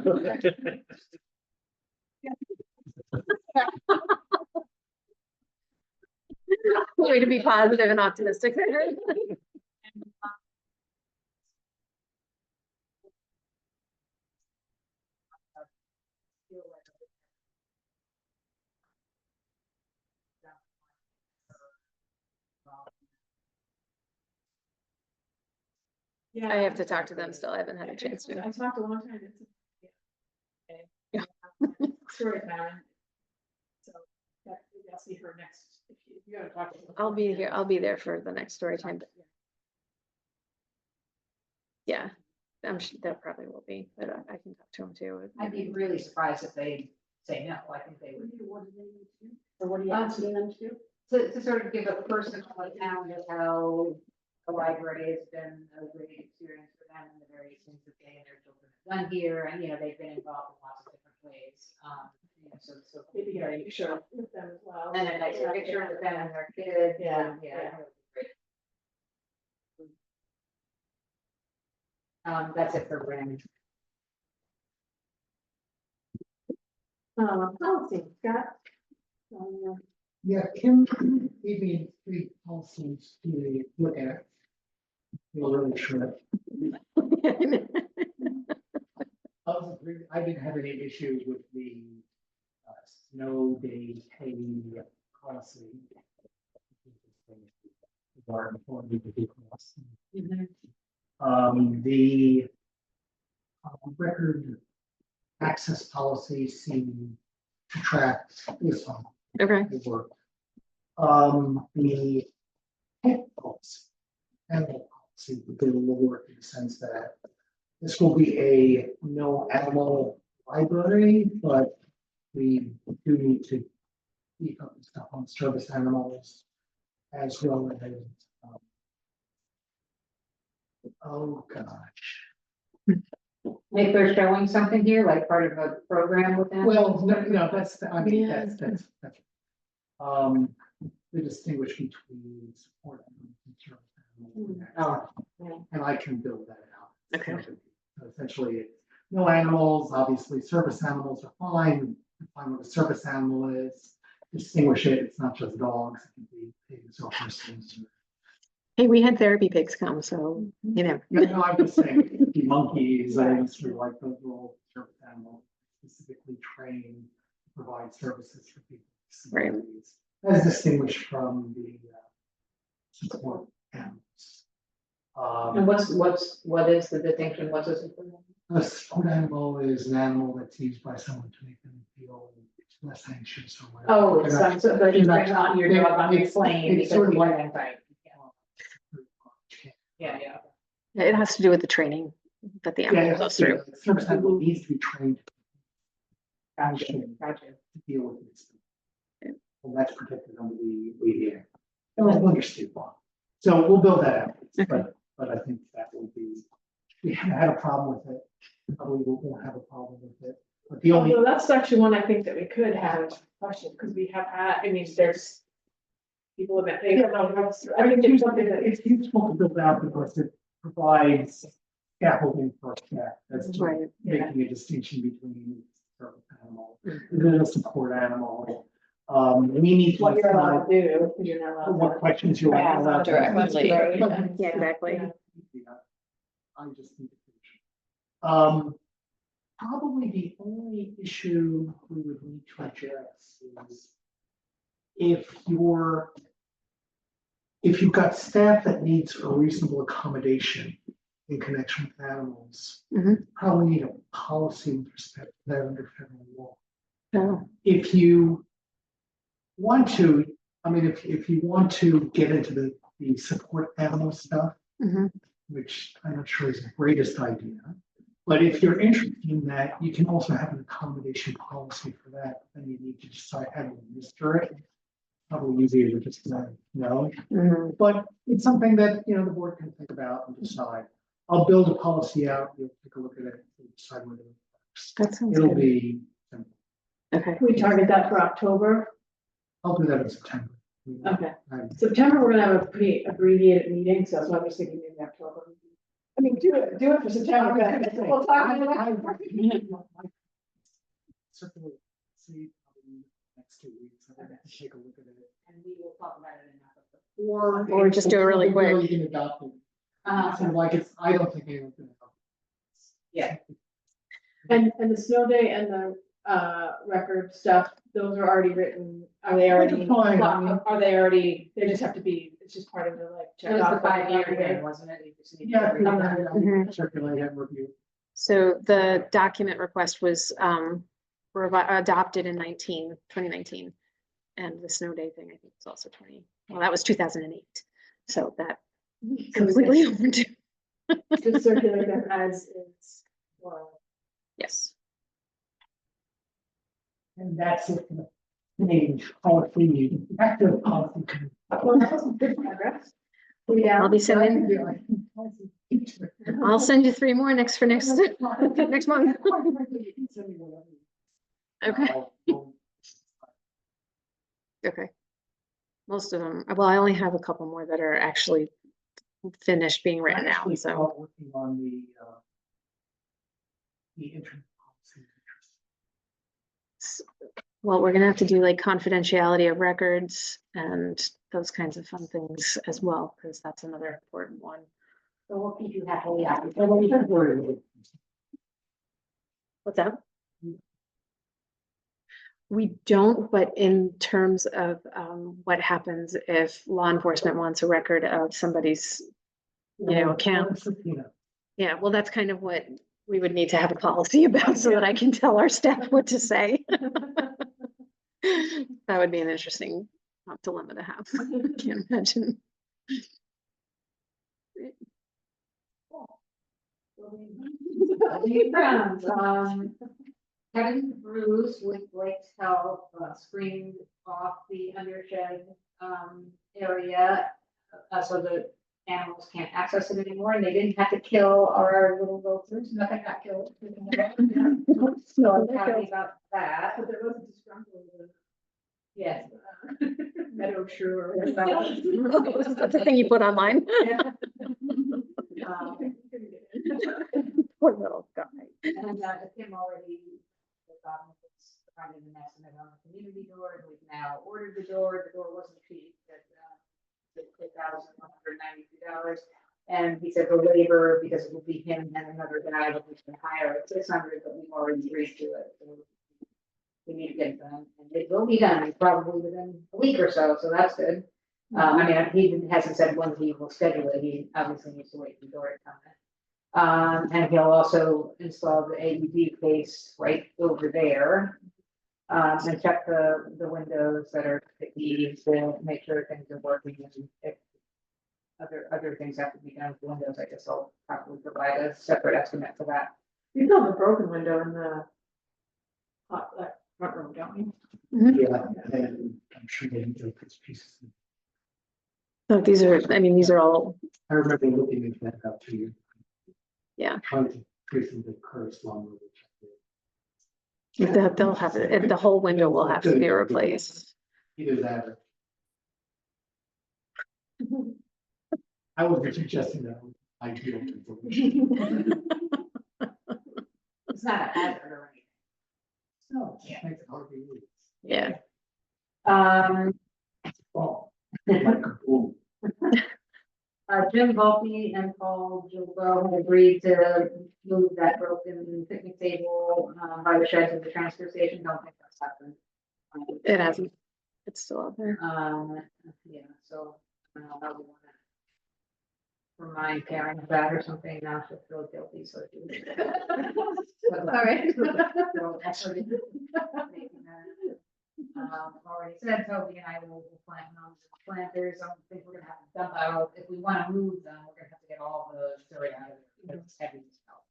Way to be positive and optimistic there. Yeah. I have to talk to them still. I haven't had a chance to. I talked a long time. Yeah. Story time. So I'll see her next. If you gotta talk to her. I'll be here. I'll be there for the next story time. But yeah, I'm sure there probably will be, but I can talk to them too. I'd be really surprised if they say no. I think they would. What do they need to do? Or what are you asking them to do? To sort of give a personal account of how the library has been a great experience for them and the various things that they and their children have done here. And, they've been involved in lots of different ways. So Maybe get a picture with them as well. and a nice picture with them and their kids. Yeah, and, yeah. that would be great. That's it for Brandon. Policy, Scott. Yeah, Kim gave me 3 policies to look at. You're really sure. I didn't have any issues with the snow day pay policy. The record access policy seemed to track this one. Okay. Work. The pet policy, animal policy, we did a little work in the sense that this will be a no animal library, but we do need to keep up stuff on service animals as well as, oh gosh. If they're showing something here, like part of a program with them. Well, no, that's, I mean, that's. We distinguish between support animals and service animals. And I can build that out. Okay. So essentially, it's no animals, obviously, service animals are fine, define what a service animal is, distinguish it, it's not just dogs, it can be pigs or horses. Hey, we had therapy pigs come, so, No, I'm just saying, it could be monkeys, I used to like those little service animals, specifically trained to provide services for people. with Right. disabilities, as distinguished from the support animals. And what is the distinction? What's this? A support animal is an animal that's used by someone to make them feel less anxious or whatever. Oh, it's They're not- some, but you they're bring not- on your dog on your it's- plane. it's sort of because like- you're anxiety. Yeah, yeah. it has to do with the training that the animal Yeah, goes through. service animal needs to be trained Gotcha, to gotcha. deal with this. Well, that's protected under the ADA. And I understand why. So we'll build that out, but I think that will be, we haven't had a problem with it. Probably won't have a problem with it. But the only, Although that's actually one I think that we could have questions, because we have had, I mean, there's people that they don't know, I mean, there's something that it's useful to build out because it provides scaffolding for staff. That's Right. making a distinction between service animal, and a support animal. We need to What you're allowed decide to do, because you're not allowed what to. questions you're Ask allowed to. directly. Yeah, exactly. I just need to finish. Probably the only issue we would need to address is if you've got staff that needs a reasonable accommodation in connection with animals, Mhm. probably need a policy with respect to that under federal law. Oh, If you want to, I mean, if you want to get into the support animal stuff, mhm. which I'm not sure is the greatest idea. But if you're interested in that, you can also have an accommodation policy for that, and you need to decide how to administer it. Probably easier to just say no, Mhm. but it's something that, the board can think about and decide. I'll build a policy out, you'll take a look at it, and decide whether it works. That sounds It'll good. be simple. Okay. We target that for October. I'll do that in September. Okay. I'm- September, we're gonna have a pretty abbreviated meeting, so that's why I was thinking maybe October. I mean, do it for September. but we'll talk about it. Certainly, see, probably next 2 weeks, I'm gonna take a look at it. And we will talk about it in October. Or just do it really quick. You can adopt it. So like I don't think anyone's gonna help. Yeah. And the snow day and the record stuff, those are already written. Are they already? Fine. Are they already, they just have to be, it's just part of the like. It check was off the 5-year every thing, year. wasn't it? You just need to Yeah, read it. Mhm. circulate and review. So the document request was adopted in 2019. And the snow day thing, I think, was also that was 2008. So that completely overdue. Just circulate them as is. Or Yes. And that's it. Page policy, active policy. Well, that was good progress. Yeah. I'll be sending, I'll send you 3 more next next month. Okay. Okay. Most of them, well, I only have a couple more that are actually finished being written now, so. Working on the internet policy. Well, we're gonna have to do like confidentiality of records and those kinds of fun things as well, because that's another important one. So we'll keep you happily happy. What's that? We don't, but in terms of what happens if law enforcement wants a record of somebody's, account. Yeah, well, that's kind of what we would need to have a policy about so that I can tell our staff what to say. That would be an interesting dilemma to have. I can't imagine. Kevin Bruce with Blake's help screened off the undershed area so the animals can't access it anymore, and they didn't have to kill our little gophers. Nothing got killed. So I'm happy about that. But there was a disgruntled. Yes. Meadow shrew or whatever. That's the thing you put online. Poor little guy. And Tim already provided an estimate on the community door, and we've now ordered the door. The door wasn't cheap, but $1,192. And he said the labor, because it will be him and another guy that we can hire at 600, but we've already agreed to it. So we need to get it done, and it will be done probably within a week or so. So that's good. I mean, he hasn't said when he will schedule it. He obviously needs to wait for the door to come in. And he'll also install the AED case right over there. And check the windows that are sticky to make sure things are working, and if other things have to be done with the windows, I guess I'll probably provide a separate estimate for that. You know the broken window in the front room, don't you? Yeah, and I'm sure they need those pieces. So these are all, I remember looking into that about 2 years. Yeah. Trying to trace the curves along with they'll have it, the whole window will have to be replaced. either that or. I wasn't suggesting that. Ideal. It's not a hazard or anything. No, it makes it hard to use. Yeah. Oh, like, ooh. Jim Volpe and Paul Gilbo have agreed to move that broken picnic table, by the sheds at the transfer station. Don't think that's happened. It hasn't. It's still out there. Yeah, so, I don't know how we wanna remind Karen of that or something, now she'll feel guilty, so. All right. Already said, Toby and I will plant on the planters, I don't think we're gonna have to dump out, if we wanna move them, we're gonna have to get all the dirt out of it, because it's heavy as hell.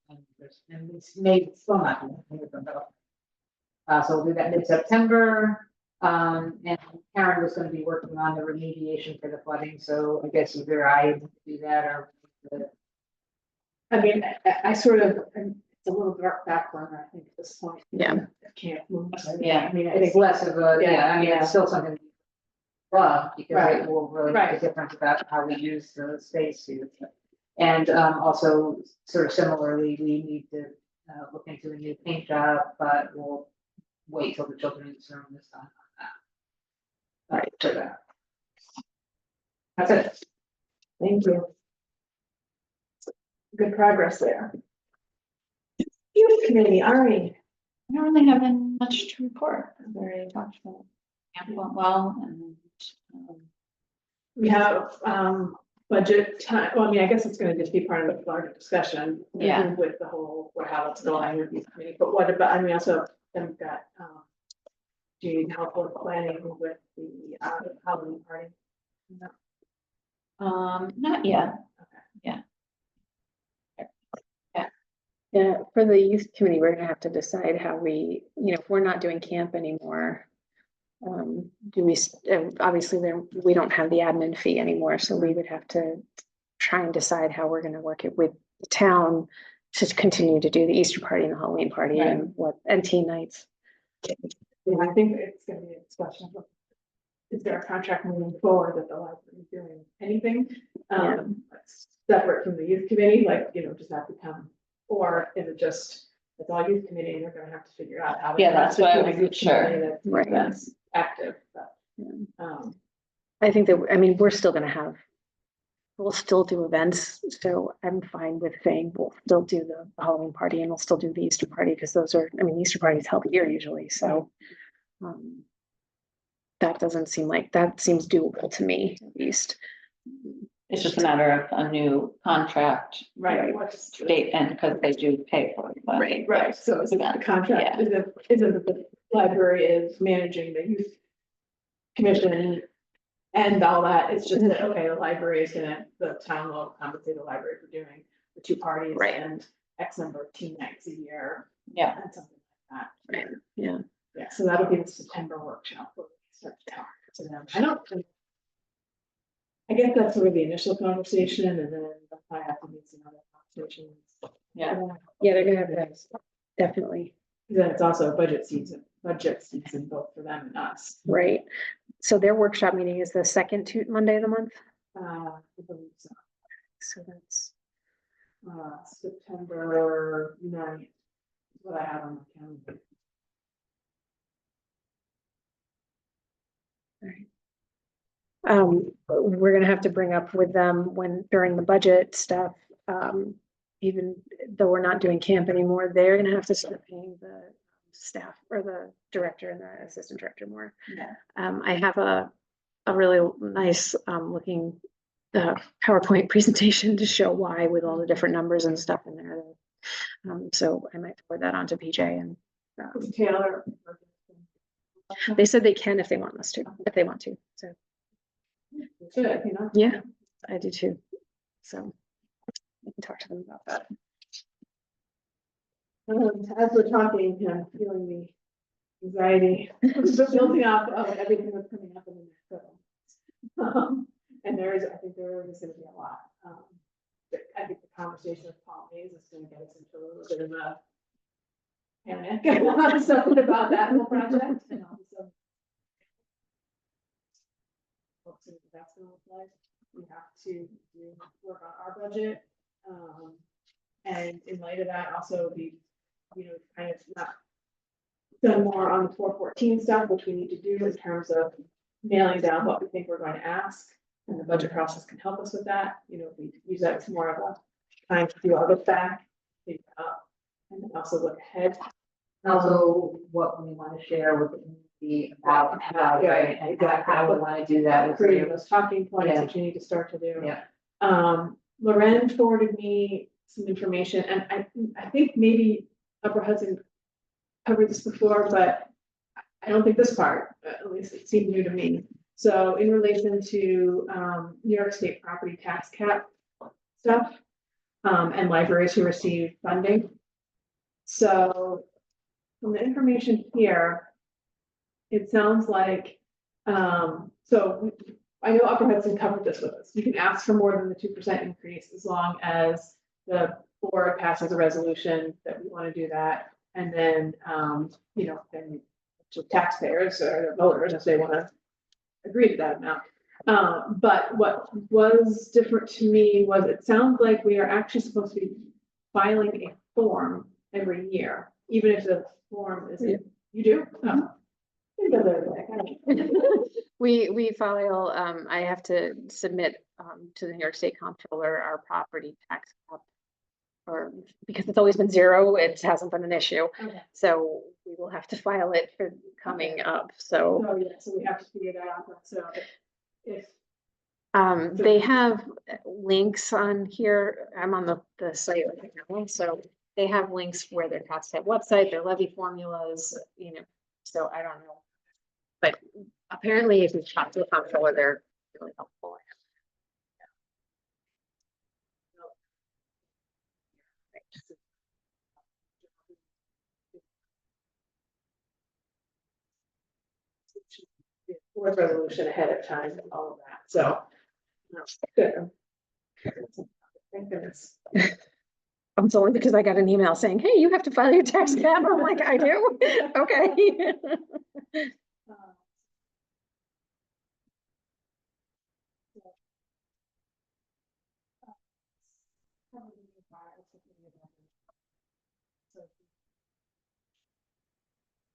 And it's made, still not gonna move them out. So we'll do that mid-September, and Karen was gonna be working on the remediation for the flooding, so I guess either I do that or. I mean, I sort of, it's a little dark background, I think, at this point. Yeah. I can't move. Yeah, I mean, I It's think, less of a, Yeah, yeah, I mean, yeah. it's still something. Well, because Right. it will really make a Right. difference about how we use the space here. And also sort of similarly, we need to look into a new paint job, but we'll wait till the children's room is done on that. Right. For that. That's it. thank you. Good progress there. Youth committee, Ari. I don't really have much to report. We already talked about camp went well and We have, budget time, well, I mean, I guess it's gonna just be part of the larger discussion. Yeah. With the whole, how it's going with youth committee, but what about, I mean, also, then we've got, do you need help with planning with the, Halloween party? not yet. Yeah, for the youth committee, we're gonna have to decide how we, if we're not doing camp anymore. Do we, obviously there, we don't have the admin fee anymore, so we would have to try and decide how we're gonna work it with the town to continue to do the Easter party and the Halloween party and teen nights. Yeah, I think it's gonna be a discussion of, is there a contract moving forward that the library is doing anything? Separate from the youth committee, like, just have to come, or is it just, it's all youth committee, and they're gonna have to figure out how. to Yeah, that's what I constitute a wasn't youth sure. committee that's- Right. That's active, but, I think that, we're still gonna have, we'll still do events, so I'm fine with saying we'll still do the Halloween party and we'll still do the Easter party, because those are, Easter parties held here usually, so. That doesn't seem like, that seems doable to me, at least. It's just a matter of a new contract right, what's. date and because they do pay for it. but- Right, so is it the contract, isn't it the library is managing the youth commission and all that, it's just that, okay, the library is gonna, the town will compensate the library for doing the two parties Right. and X number of teen nights a year. Yeah. And something like that. Right, yeah. Yeah, so that'll be the September workshop, where we start to talk to them, I guess that's sort of the initial conversation, and then they'll probably have to meet some other conversations. Yeah. Yeah, they're gonna have that, definitely, Then it's also a budget season both for them and us. right. So their workshop meeting is the second Monday of the month, I believe so. so that's, September 9th, is what I have on my calendar. we're gonna have to bring up with them during the budget stuff, even though we're not doing camp anymore, they're gonna have to start paying the staff or the director and the assistant director more. Yeah. I have a really nice looking PowerPoint presentation to show why, with all the different numbers and stuff in there. So I might forward that on to PJ, and Taylor. they said they can if they want us to, so. Good, Yeah, I do too. So I can talk to them about that. As we're talking, I'm feeling the anxiety building up of everything that's coming up in the next. And I think there is gonna be a lot. I think the conversation with Paul Hayes is gonna get us into a little bit of a panic, something about that whole project, and also. What that's gonna look like. We have to work on our budget. And in light of that, also be, kind of not done more on the 414 stuff, which we need to do in terms of nailing down what we think we're going to ask. And the budget process can help us with that. You know, we use that as more of a time to do all look back, think up, and then also look ahead. Also, what we want to share with the community about, Yeah, right, and how we want to do that. with Creating you. those talking points Yeah. that you need to start to do. Yeah. Loren forwarded me some information, and I think maybe Upper Hudson covered this before, but I don't think this part, at least it seemed new to me. So in relation to New York State property tax cap stuff, and libraries who receive funding. So from the information here, it sounds like, I know Upper Hudson covered this with us. You can ask for more than the 2% increase as long as the board passes a resolution that we want to do that. And then, you know, then to taxpayers or the voters, if they want to agree to that amount. But what was different to me was it sounds like we are actually supposed to be filing a form every year, even if the form isn't, you do? Oh. We file, I have to submit, to the New York State Comptroller, our property tax cap. Or, because it's always been zero, it hasn't been an issue, Okay. so we will have to file it for coming up, so. Oh, yeah, so we have to figure that out, so if. They have links on here, I'm on the site right now, so they have links where their tax cap website, their levy formulas, you know, so I don't know. But apparently if you talk to the comptroller, they're really helpful. Board resolution ahead of time and all of that, so. Good. Thank goodness. It's only because I got an email saying, hey, you have to file your tax cap. I'm like, I do? Okay.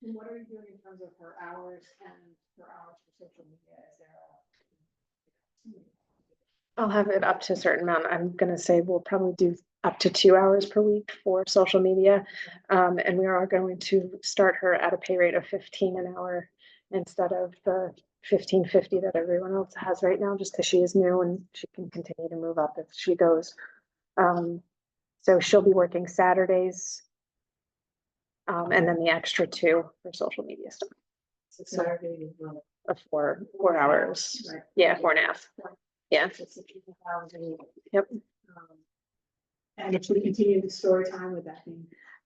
And what are you doing in terms of her hours and her hours for social media? Is there I'll have it up to a certain amount. I'm gonna say we'll probably do up to 2 hours per week for social media. And we are going to start her at a pay rate of 15 an hour instead of the 15.50 that everyone else has right now, just because she is new and she can continue to move up as she goes. So she'll be working Saturdays. And then the extra 2 for social media stuff. So Saturday is Of 4 hours. Right. Yeah, 4.5. Yeah. Yep. And if we continue the story time, would that be?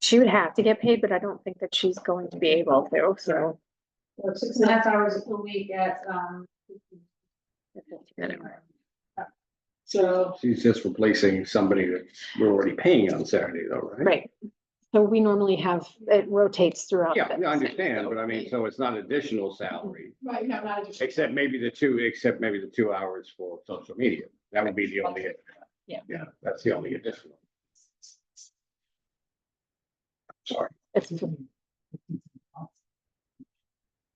She would have to get paid, but I don't think that she's going to be able to, so. 6.5 hours a week at, 15 an hour. So, She's just replacing somebody that we're already paying on Saturday though, right? Right. So we normally have, it rotates throughout. Yeah, the- I understand, but I mean, so it's not additional salary, right, no, not additional. except maybe the 2 hours for social media. That would be the only. Yeah. Yeah, that's the only additional. Sorry. It's.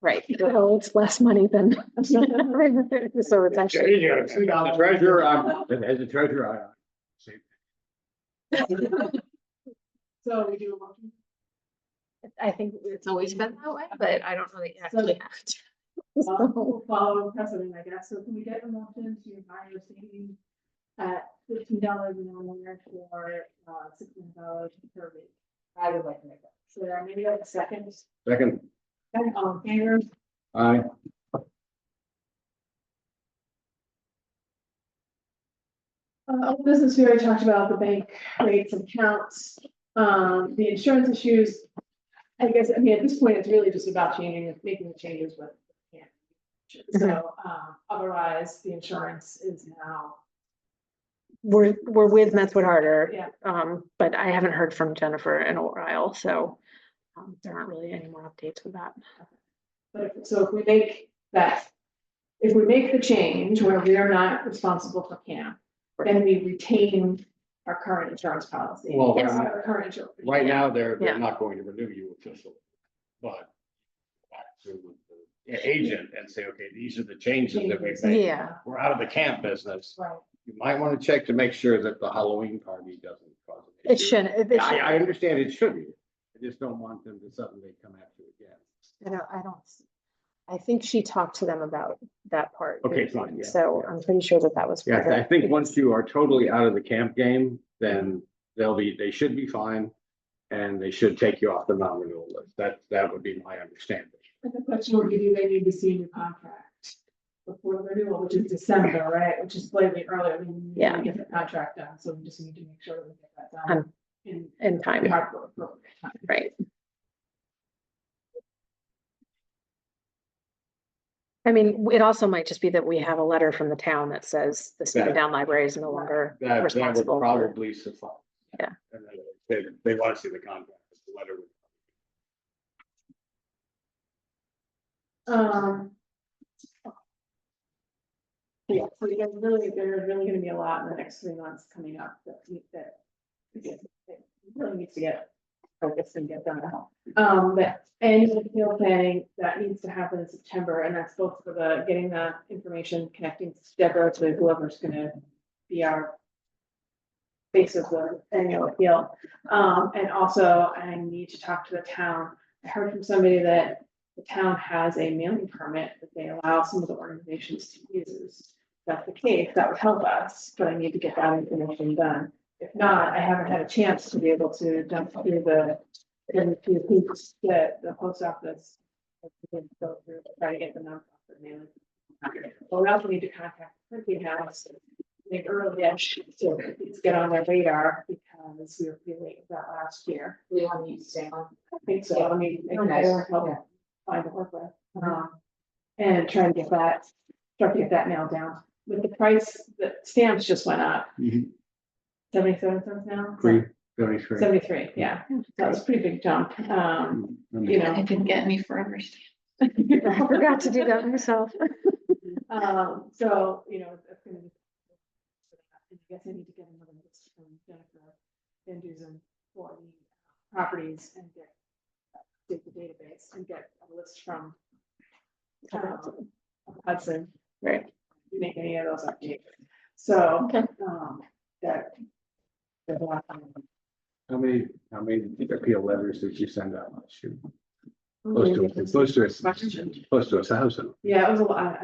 Right, so it's less money than. So it's actually. As a treasurer, So we do a motion. I think it's always been that way, but I don't really So- actually have to. We'll follow precedent, I guess. So can we get a motion to hire Sadie at $15 an hour for $600 per week? I would like to make that. So maybe like a second. second, Second, all in favor? aye. Other business, we already talked about the bank rates and counts, the insurance issues. I guess, I mean, at this point, it's really just about making the changes with. So, otherwise, the insurance is now. We're with Methwood Harder. Yeah. But I haven't heard from Jennifer in a while, so there aren't really any more updates with that. But so if we make the change where we are not responsible for camp, then we retain our current insurance policy. Well, Our current insurance. Right now, they're Yeah. not going to renew you officially. but back to the agent and say, okay, these are the changes that we've made. Yeah. We're out of the camp business. Right. You might want to check to make sure that the Halloween party doesn't cause an It issue. shouldn't. I understand it shouldn't. I just don't want them to suddenly come after you again. I think she talked to them about that part. Okay, fine, yeah, So yeah. I'm pretty sure that was. Yeah, part of I it. think once you are totally out of the camp game, then they should be fine. And they should take you off the non-renewal list. That would be my understanding. And the question would be, do they need to see a new contract before the renewal, which is December, right? Which is slightly earlier. I mean, we need to get the contract done, so we just need to make sure that we get that done In time, in our appropriate time. right? I mean, it also might just be that we have a letter from the town that says the Stephentown Library is no longer That would responsible for. probably suffice. Yeah. And then they want to see the contract, the letter. Yeah, so there's really gonna be a lot in the next 3 months coming up that really needs to get focused and get done now. The annual appeal planning, that needs to happen in September, and that's both for the, getting the information, connecting Deborah to whoever's gonna be our face of the annual appeal. And also I need to talk to the town. I heard from somebody that the town has a mailing permit that they allow some of the organizations to use. If that's the case, that would help us, but I need to get that information done. If not, I haven't had a chance to be able to jump through the hoops that the post office has to go through to try to get the nonprofit mailing. But we also need to contact the printing house, I think early-ish, to please get on their radar, because we were pretty late with that last year. We want to stay on. I think so. I mean, Oh, nice. help find a work with, and try to get that nailed down. With the price, the stamps just went up. 77 cents now? 333. 73, yeah. That was a pretty big jump. You I know, didn't get any forever. I forgot to do that myself. so, you know, it's gonna be. I guess I need to get another list from Jennifer Van Dusen for the properties and get the database and get a list from Hudson. Right. Make any of those updates. So, Okay. that. there's a lot on it. How many appeal letters did you send out last year? Mm-hmm. Close to 1,000. Yeah, it was a lot.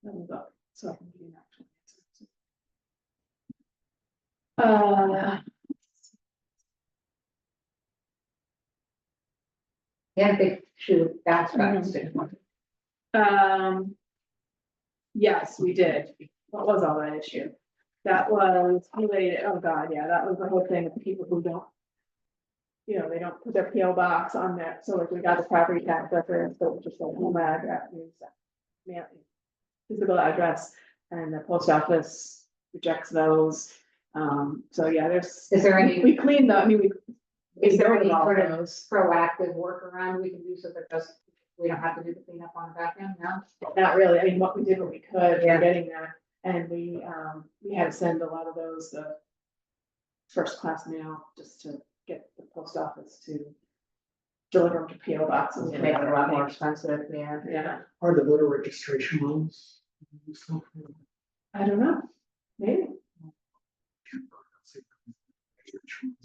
Let me look, so I can give you an actual answer. Yeah, big shoe, that's Yes, we did. What was all that issue? That was related, oh God, yeah, that was the whole thing with people who don't. You know, they don't put their PO box on there, so like we got the property tax record, so it was just like home address, physical address, and the post office rejects those. So yeah, Is there any- we cleaned the, I mean, Is there got rid any of all sort of those. proactive workaround we can do so that we don't have to do the cleanup on the back end now? Not really, I mean, what we did, what we could, Yeah. we're getting there, and we had to send a lot of those, the first class mail, just to get the post office to deliver them to PO boxes. To make it a lot more expensive, yeah. Yeah, Are the voter registration rules? I don't know, maybe,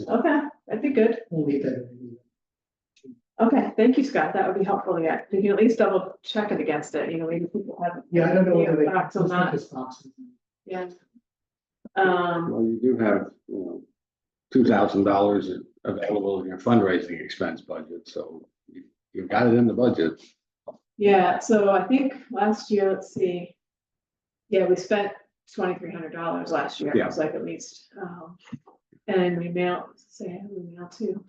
okay, that'd be good, We'll leave that in. okay, thank you, Scott, that would be helpful to get, you can at least double check it against it, you know, maybe people have. Yeah, I don't know whether they. Box or not. This box. Yeah. Well, you do have, $2,000 available in your fundraising expense budget, so you've got it in the budget. Yeah, so I think last year, let's see. Yeah, we spent $2,300 last year, it was like at least, and we mailed, too.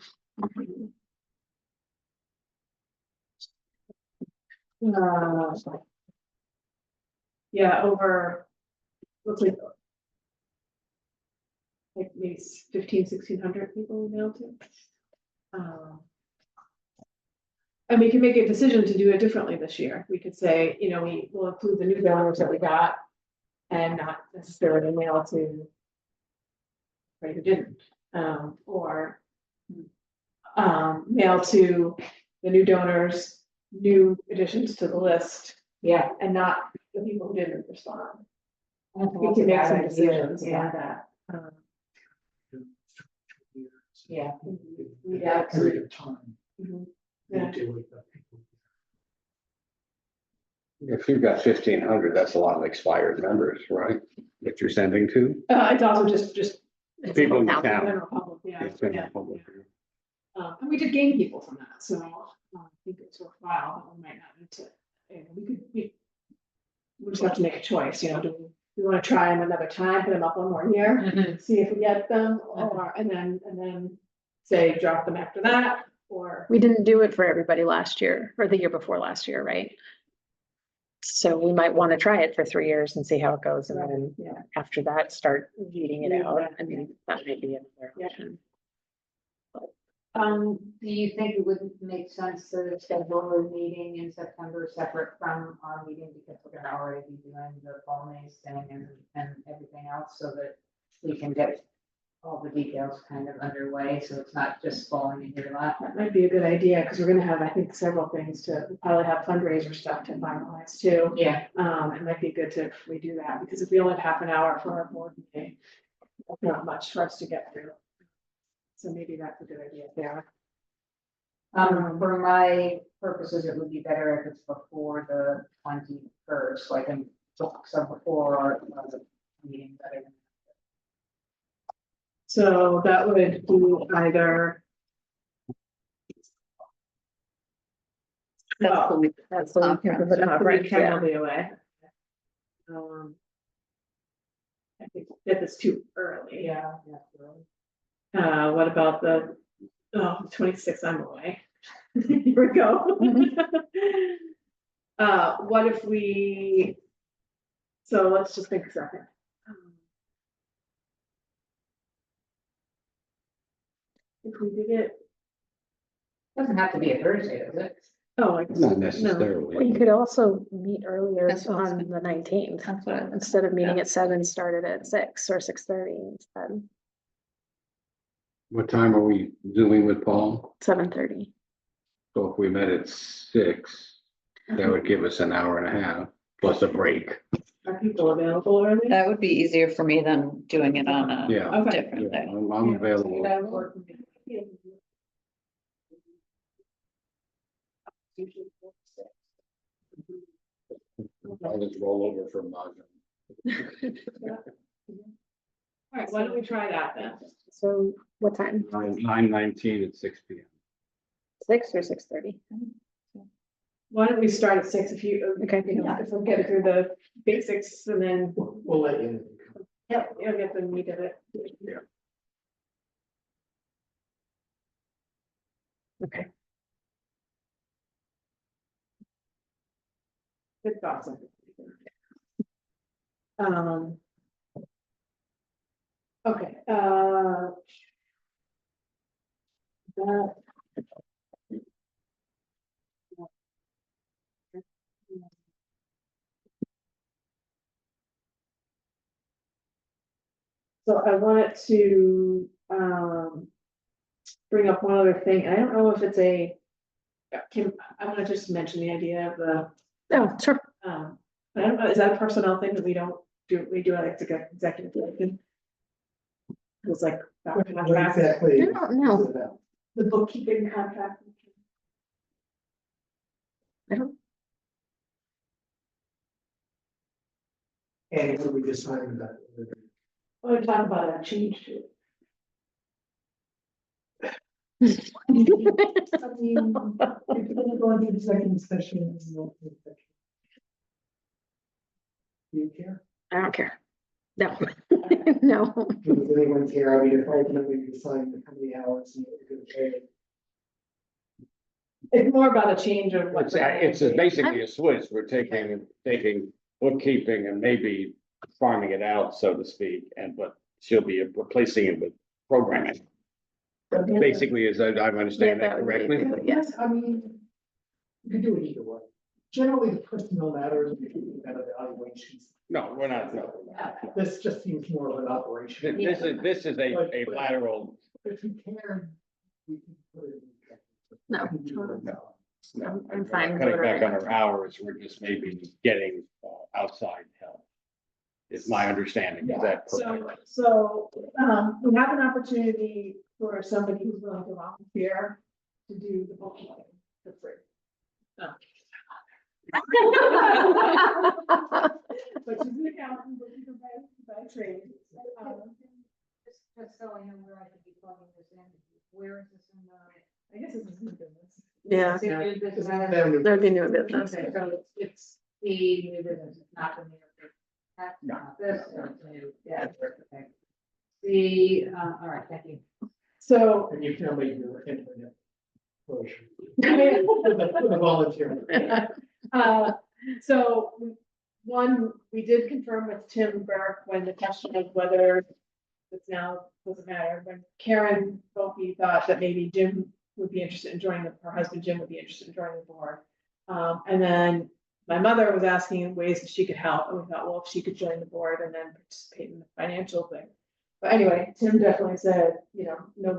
Yeah, over, looks like maybe 1,500-1,600 people we mailed to. And we can make a decision to do it differently this year. We could say, you know, we will include the new donors that we got and not necessarily mail to anybody who didn't, or mail to the new donors, new additions to the list, Yeah. and not the people who didn't respond. I think We that's a can make bad some idea. decisions Yeah. on that. Yeah. Yeah. Period of time. Mhm. They Yeah. do with the people. If you've got 1,500, that's a lot of expired members, right? That you're sending to? It's also just. it's People in the about town. general public, yeah, It's been yeah, public. and we did gain people from that, so I think it's worthwhile, but we might not need to, we just have to make a choice, do we want to try them another time, put them up one more year, Mhm. see if we get them, or, and then say drop them after that, or. We didn't do it for everybody last year or the year before last year, right? So we might want to try it for 3 years and see how it goes. And then Yeah. after that, start weeding it Yeah, out. yeah. I mean, that may be another Yeah. option. Do you think it would make sense to schedule a meeting in September separate from our meeting, because we're gonna already be doing the fall Maze thing and everything else, so that we can get all the details kind of underway, so it's not just falling into your lap? That might be a good idea, because we're gonna have, I think, several things we'll probably have fundraiser stuff to finalize too. Yeah. It might be good to, if we do that, because if we only have half an hour for our board meeting, that's not much for us to get through. So maybe that's a good idea there. For my purposes, it would be better if it's before the 21st, so I can book some before our meeting. So that would be either. That's the week. That's the weekend of the The conference, weekend yeah. will be away. I think that is too early. Yeah. What about the 26th, I'm away. Here we go. What if we, so let's just think a second. If we did it, Doesn't have to be a Thursday, does it? I guess. Not No. Well, you necessarily. could also meet earlier That's what I was on gonna- the 19th. That's what I was- Instead of meeting at 7, started at 6 or 6:30 instead, What time are we doing with Paul? 7:30. So if we met at 6, that would give us an hour and a half plus a break. Are people available early? That would be easier for me than doing it on a Yeah. Okay. different Yeah, day. I'm available. That would work for me. I'll just roll over from Naja. All right, why don't we try that then? So what time? 9:19 at 6 p.m. 6 or 6:30? Why don't we start at 6 if Okay. if we'll get through the basics and then, We'll let you. you'll get the meat of it. Okay. Good thoughts. Okay, that. So I wanted to, bring up one other thing. I don't know if it's I want to just mention the idea of the, Oh, sure. I don't know, is that a personnel thing that we don't do, we do like executive session? It was like. What exactly? I don't know. is it about? The bookkeeping contract. I don't, And what we decided about. I want to talk about a change to it. I mean, if you're gonna go into executive session. Do you care? I don't care. No, no. Does anyone care? I mean, if ultimately we decide how many hours and what we're gonna pay. It's more about a change of what. It's basically a switch. We're taking bookkeeping and maybe farming it out, so to speak, but she'll be replacing it with programming. Basically, as I understand Yeah, that that would be correctly. good. Yes. I mean, you can do it either way. Generally, the personnel matters, we can about evaluations. No, we're not, no. This just seems more of an operation. This is a lateral, If you care, We can put it in. No, I'm fine. Cutting back whatever. on our hours, we're just maybe getting outside help. Is my understanding, is that correct? So, we have an opportunity for somebody who's willing to volunteer to do the bookkeeping for free. But she's an accountant, bookkeeper by trade. Just so I know where I could be plugging this in, where is this in the? I guess it's new business. Yeah, Is it new business? that'd be new business. Okay, so it's the new business, it's not the new. That's No. not this, or it's new, yeah, okay. The, all right, thank you. So, And you can make your internet closure. For the volunteer. so one, we did confirm with Tim Burke when the question of whether it's now doesn't matter, when Karen Volpe thought that maybe Jim would be interested in joining, her husband Jim would be interested in joining the board. And then my mother was asking ways that she could help, and we thought, well, if she could join the board and then participate in the financial thing. But anyway, Tim definitely said, you know, not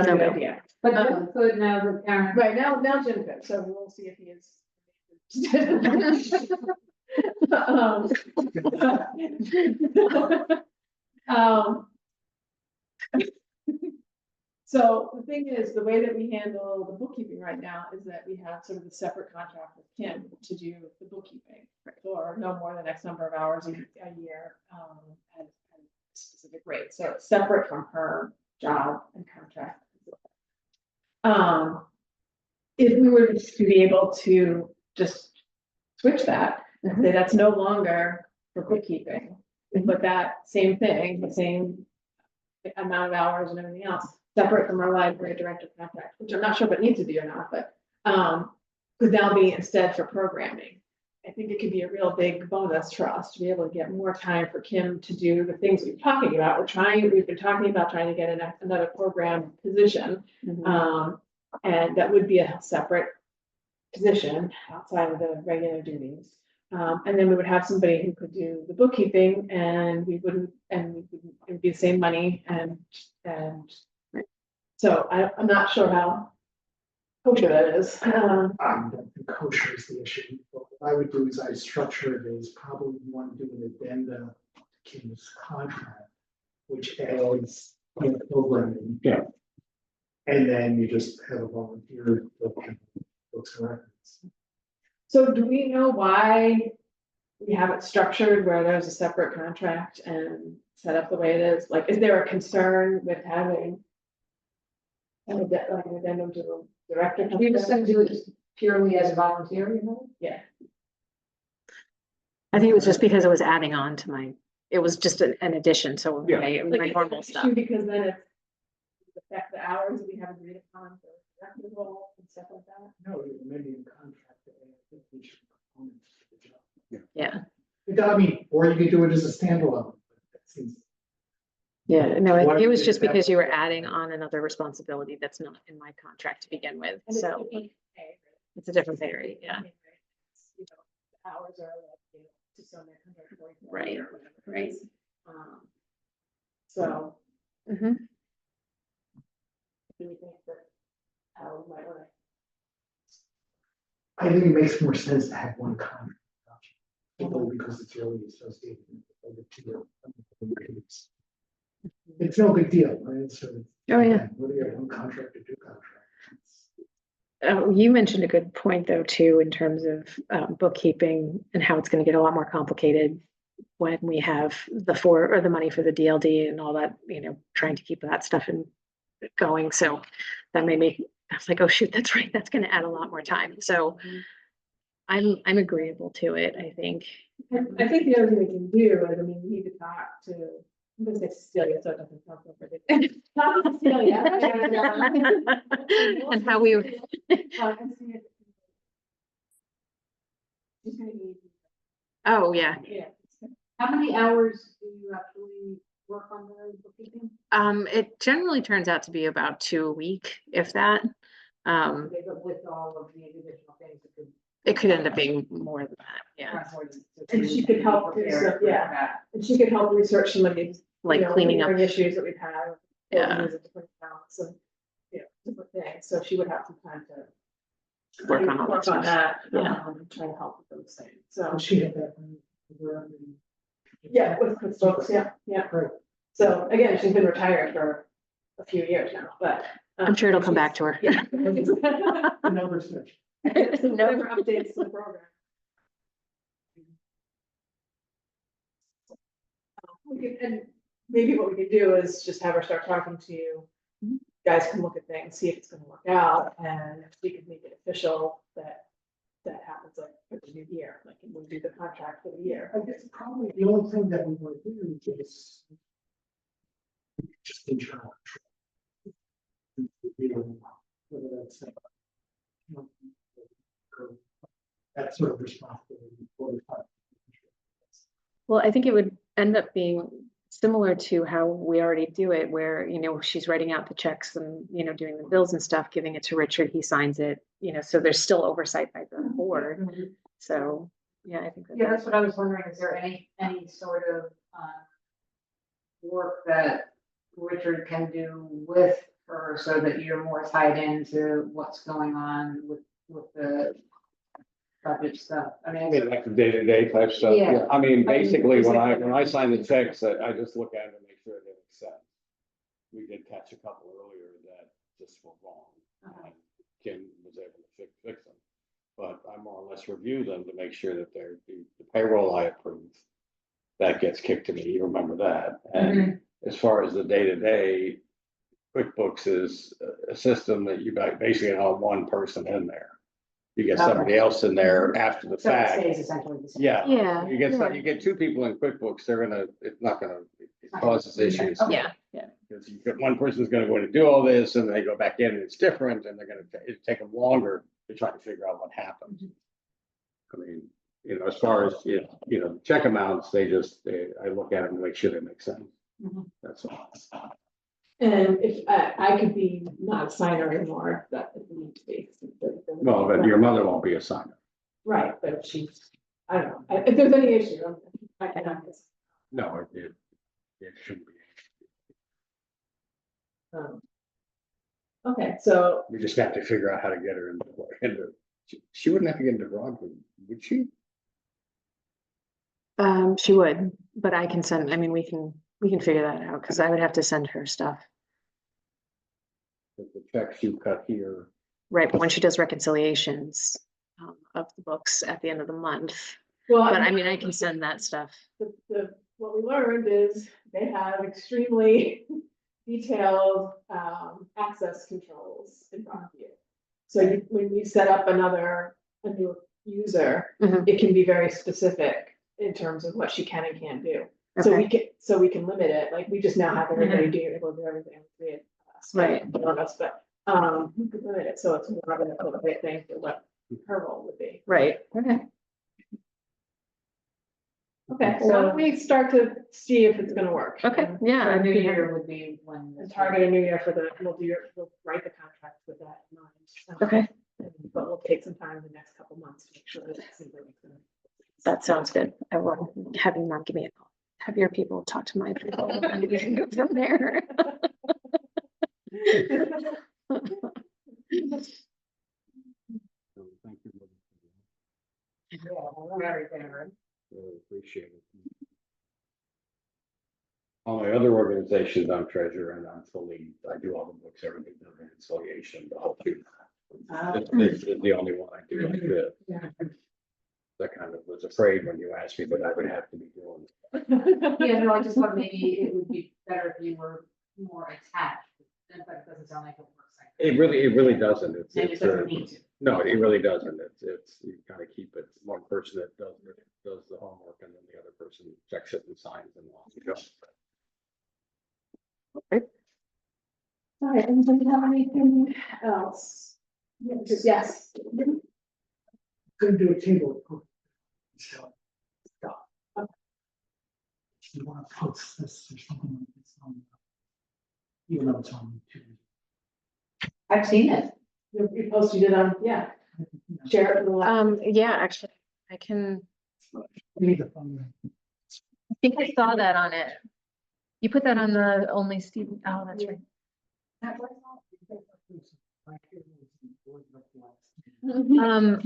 a good idea. But Jim could now that Karen. Right now Jim could, so we'll see if he is. So the thing is, the way that we handle the bookkeeping right now is that we have sort of a separate contract with Kim to do the bookkeeping for no more than X number of hours a year, at a specific rate. So it's separate from her job and contract. If we were to be able to just switch that, and say that's no longer for bookkeeping, but that same thing, the same amount of hours and everything else, separate from our library director contract, which I'm not sure if it needs to be or not, but could now be instead for programming. I think it could be a real big bonus for us to be able to get more time for Kim to do the things we're talking about. We've been talking about trying to get another program position. And that would be a separate position outside of the regular duties. And then we would have somebody who could do the bookkeeping, and it would be the same money, and so I'm not sure how kosher that is. I don't think kosher is the issue. What I would do is I'd structure it as probably want to do an addenda to Kim's contract, which adds programming. Yeah. And then you just have a volunteer books and records. So do we know why we have it structured where there's a separate contract and set up the way it is? Like, is there a concern with having an addendum to the director? We just gonna do it just purely as a volunteer, you know? Yeah. I think it was just because it was adding on to it was just an addition, so Yeah. my Like, normal it's an stuff. issue because then it's affect the hours that we have agreed upon for director role and stuff like that. No, you're amending the contract to add additional components to the job. Yeah, I mean, or you could do it as a standalone. That seems. yeah, no, Why it was did just that- because you were adding on another responsibility that's not in my contract to begin with, And it's so different pay, right? it's a different pay rate, yeah. It's, you know, the hours are like, you know, just on their 144 Right, or whatever it right. is. So Mhm. do we think that how we might want to? I think it makes more sense to have one contract. Because it's really associated with the two. It's no big deal, right? So. Oh, yeah. What do you have, one contract to do contract? You mentioned a good point though, too, in terms of bookkeeping and how it's gonna get a lot more complicated when we have the money for the DLD and all that, trying to keep that stuff going. So that made me, I was like, oh shoot, that's right. That's gonna add a lot more time. So I'm agreeable to it, I think. I think the other thing we can do is, I mean, we need to talk to, I'm gonna say Cecilia, so it doesn't sound so ridiculous. Talk to Cecilia. And how we, And see if- She's gonna need, oh, yeah. yeah. How many hours do you actually work on the bookkeeping? It generally turns out to be about 2 a week, if that. Okay, but with all of the additional things that could. It could end up being more than that, yeah. And she could help do some, yeah, and she could help research some of these. Like you know, cleaning up. recurring issues that we've had. Yeah. Different accounts and, you know, different things, so she would have some time to. Work on all that stuff. that, Yeah. try to help with those things, so. She had that. Yeah, with folks, yeah, yeah. Right. So again, she's been retired for a few years now, but. I'm sure it'll come back to her. Yeah. Another search. Never updates to the program. We could, and maybe what we could do is just have her start talking to you. You guys can look at things, see if it's gonna work out, and we could make it official that that happens like for the new year, like we'll do the contract for the year. I guess probably the only thing that we want to do is just internal control. You know, whether that's that sort of responsibility for the fund. Well, I think it would end up being similar to how we already do it, where, you know, she's writing out the checks and, you know, doing the bills and stuff, giving it to Richard, he signs it, you know, so there's still oversight by the board. So, yeah, I think that. Yeah, that's what I was wondering, is there any sort of, work that Richard can do with her so that you're more tied into what's going on with the budget stuff? I I mean, mean, like the day-to-day type stuff. Yeah. I mean, basically, when I basically- sign the checks, I just look at it and make sure they make sense. We did catch a couple earlier that just were wrong. And Kim was able to fix them. But I more or less review them to make sure that they're, the payroll I approve, that gets kicked to me, you remember that. And as far as the day-to-day, QuickBooks is a system that you basically have one person in there. You get somebody else in there after the so it fact. stays essentially the same. Yeah. Yeah. You get two people in QuickBooks, it's not gonna, it causes issues. Okay. Yeah, Because you get, one person's gonna go in and do all this, and they go back in and it's different, and they're gonna, it'd take them longer to try to figure out what happened. I mean, you know, as far as, you know, check amounts, I look at them and make sure they make sense. Mhm. That's all. And if I could be not a signer anymore, that if we need to be. Well, but your mother won't be a signer. Right, but if she's, I don't know, if there's any issue, I can. No, it shouldn't be. Okay, so, We just have to figure out how to get her into, she wouldn't have to get into Broadwood, would she? she would, but I can send, I mean, we can figure that out, because I would have to send her stuff. The checks you cut here. Right, but when she does reconciliations of the books at the end of the month, well, but I mean, I can send that stuff. what we learned is they have extremely detailed access controls in Broadview. So when you set up a new user, Mhm. it can be very specific in terms of what she can and can't do. So we can limit it, like we just now have everybody able to do everything. Right. But we could limit it, so it's more of an appropriate thing for what her role would be. Right, okay. Okay, so why don't we start to see if it's gonna work? Okay, yeah, So I'd New be Year would be when. And target a new year for we'll write the contract with that in mind. Okay. But we'll take some time in the next couple months to make sure that it's gonna. That sounds good. I will have your mom give me a call. Have your people talk to my people and we can go from there. So thank you. Very generous. Really appreciate it. All my other organizations, I'm treasurer and I'm fully, I do all the books, everything, the reconciliation, the whole thing. This is the only one I do like this. I kind of was afraid when you asked me, but I would have to be doing. Yeah, no, I just thought maybe it would be better if you were more attached, but it doesn't sound like it works like that. It really doesn't. Maybe it doesn't need to. No, it really doesn't. You kind of keep it one person that does the homework and then the other person checks it and signs and off you go. All right, anybody have anything else? Yes. Couldn't do a table. So, stop. If you want to post this or something like this on, even though it's on YouTube. I've seen it. You posted it on, yeah, share it with the last. Yeah, actually, I can, We need the phone. I think I saw that on it. You put that on the only Stephen, oh, that's right.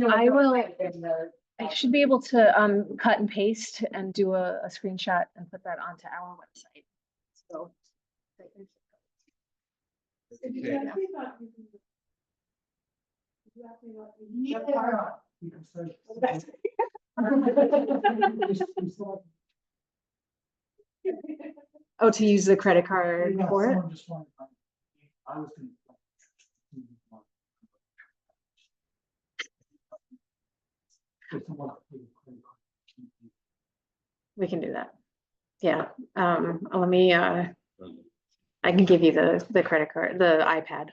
I will, I should be able to, cut and paste and do a screenshot and put that onto our website. So. If you ask me about- if you ask me about- You can say- That's- Oh, to use the credit card Yeah, for it? someone just wanted, I was gonna. If someone- We can do that. Yeah, let me, I can give you the credit card, the iPad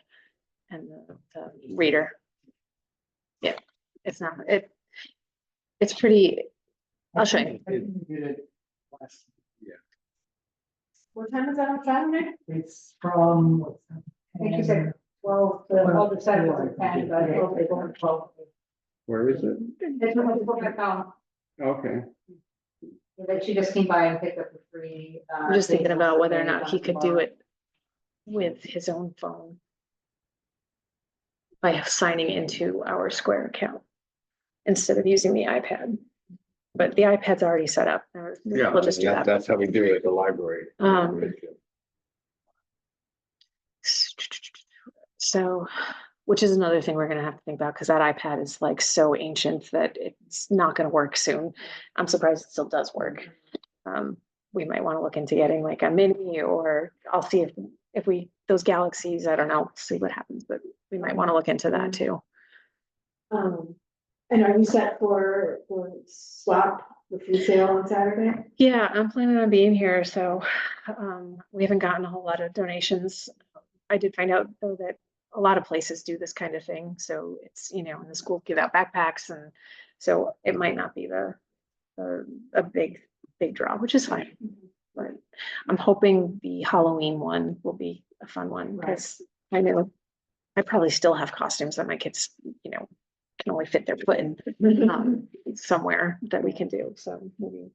and the reader. Yeah, it's not, it's pretty, I'll show you. I think we did it last- What time is that on Saturday? It's from. what's that? I think you said 12 to, all the seven to 10, but I hope they go to 12. Where is it? It's when I put my phone, Okay. but she just came by and picked up the free. I'm just thinking about whether or not he could do it with his own phone by signing into our Square account instead of using the iPad. But the iPad's already set up. Yeah, We'll just do that. that's how we do it at the library. So, which is another thing we're gonna have to think about, because that iPad is like so ancient that it's not gonna work soon. I'm surprised it still does work. We might want to look into getting like a mini, or I'll see if we, those Galaxies, I don't know, see what happens, but we might want to look into that too. And are you set for swap, the food sale on Saturday? Yeah, I'm planning on being here, so we haven't gotten a whole lot of donations. I did find out though that a lot of places do this kind of thing, so it's, you know, and the school give out backpacks, and so it might not be a big draw, which is fine. But I'm hoping the Halloween one will be a fun one, because I know I probably still have costumes that my kids, you know, can only fit their foot in somewhere that we can do, so maybe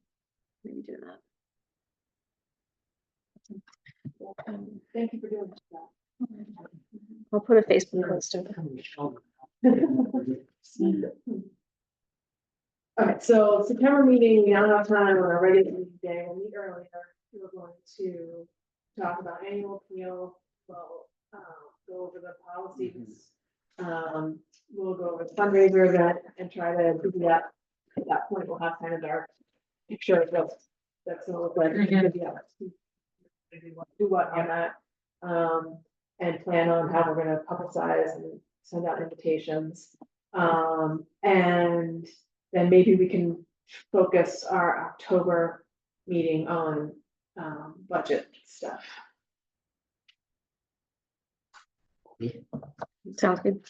do that. Thank you for doing that. I'll put a Facebook post of it. All right, so September meeting, we don't have time on our regular meeting day, we'll meet earlier. We're going to talk about annual appeal, well, go over the policies. We'll go over the fundraiser event and try to do that. At that point, we'll have kind of our picture of that's gonna look like. Yeah. Do what on that, and plan on how we're gonna publicize and send out invitations. And then maybe we can focus our October meeting on budget stuff. Sounds good.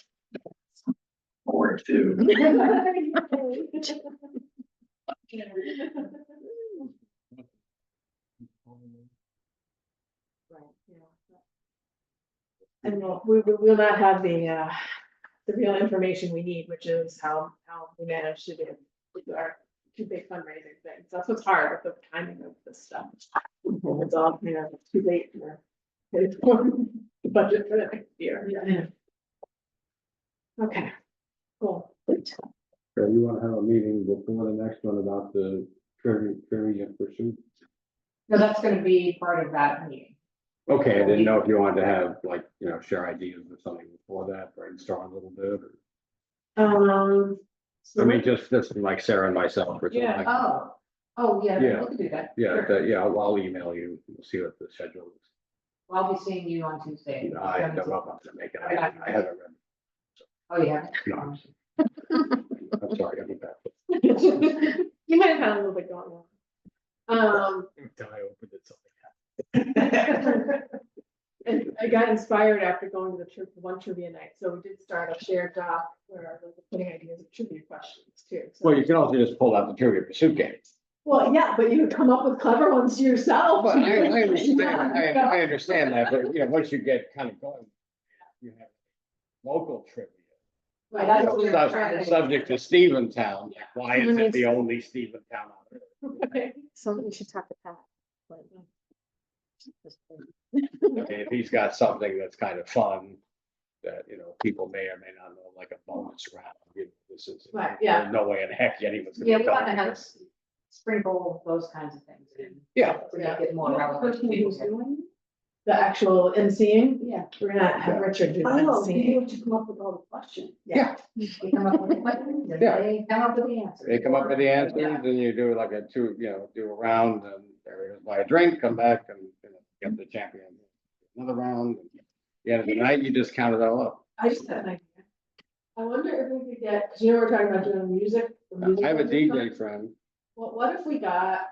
Or two. Right, yeah. And we'll not have the real information we need, which is how we manage to do our two big fundraising things. That's what's hard with the timing of this stuff. It's all, you know, too late for the budget for the next year. Yeah. Okay, cool. So you want to have a meeting before the next one about the trivia pursuit? No, that's gonna be part of that meeting. Okay, I didn't know if you wanted to have, like, you know, share ideas or something before that, brainstorm a little bit, or, I mean, just like Sarah and myself or something. Yeah. like that. Oh, yeah, Yeah. we can do that. Yeah, Sure. yeah, I'll email you, we'll see what the schedule is. I'll be seeing you on Tuesday. I don't know if I'm gonna make it, I haven't read. Oh, yeah. No. I'm sorry, I'm back. You might have had a little bit going on. Until I opened it, something happened. And I got inspired after going to the one trivia night, so we did start a shared doc where we're putting ideas of trivia questions too. So- Well, you can also just pull out the trivia pursuit game. Well, yeah, but you come up with clever ones yourself. Well, I understand that, but you know, once you get kind of going, you have local trivia. Right, that's You what know, we were trying to. Subject to Stephentown, why is it the only Stephentown on earth? So we should talk to Pat. Okay, if he's got something that's kind of fun, that, people may or may not know, like a bonus round. This is, Right, yeah. there's no way in heck anyone's. Yeah, gonna we want to know. have sprinkle those kinds of things in. Yeah. To make it more You know the relevant. person who's doing The actual MCing, it? Yeah. we're gonna have Richard do the Oh, you MCing. have to come up with all the questions. Yeah. We come up with the questions, and Yeah. they come up with the answers. They come up with the answers, Yeah. and you do like do a round, and there goes buy a drink, come back, and get the champion. Another round, and at the end of the night, you just count it all up. I just had an idea. I wonder if we could get, because we're talking about doing music. the music I have a ones and stuff. DJ friend. Well, what if we got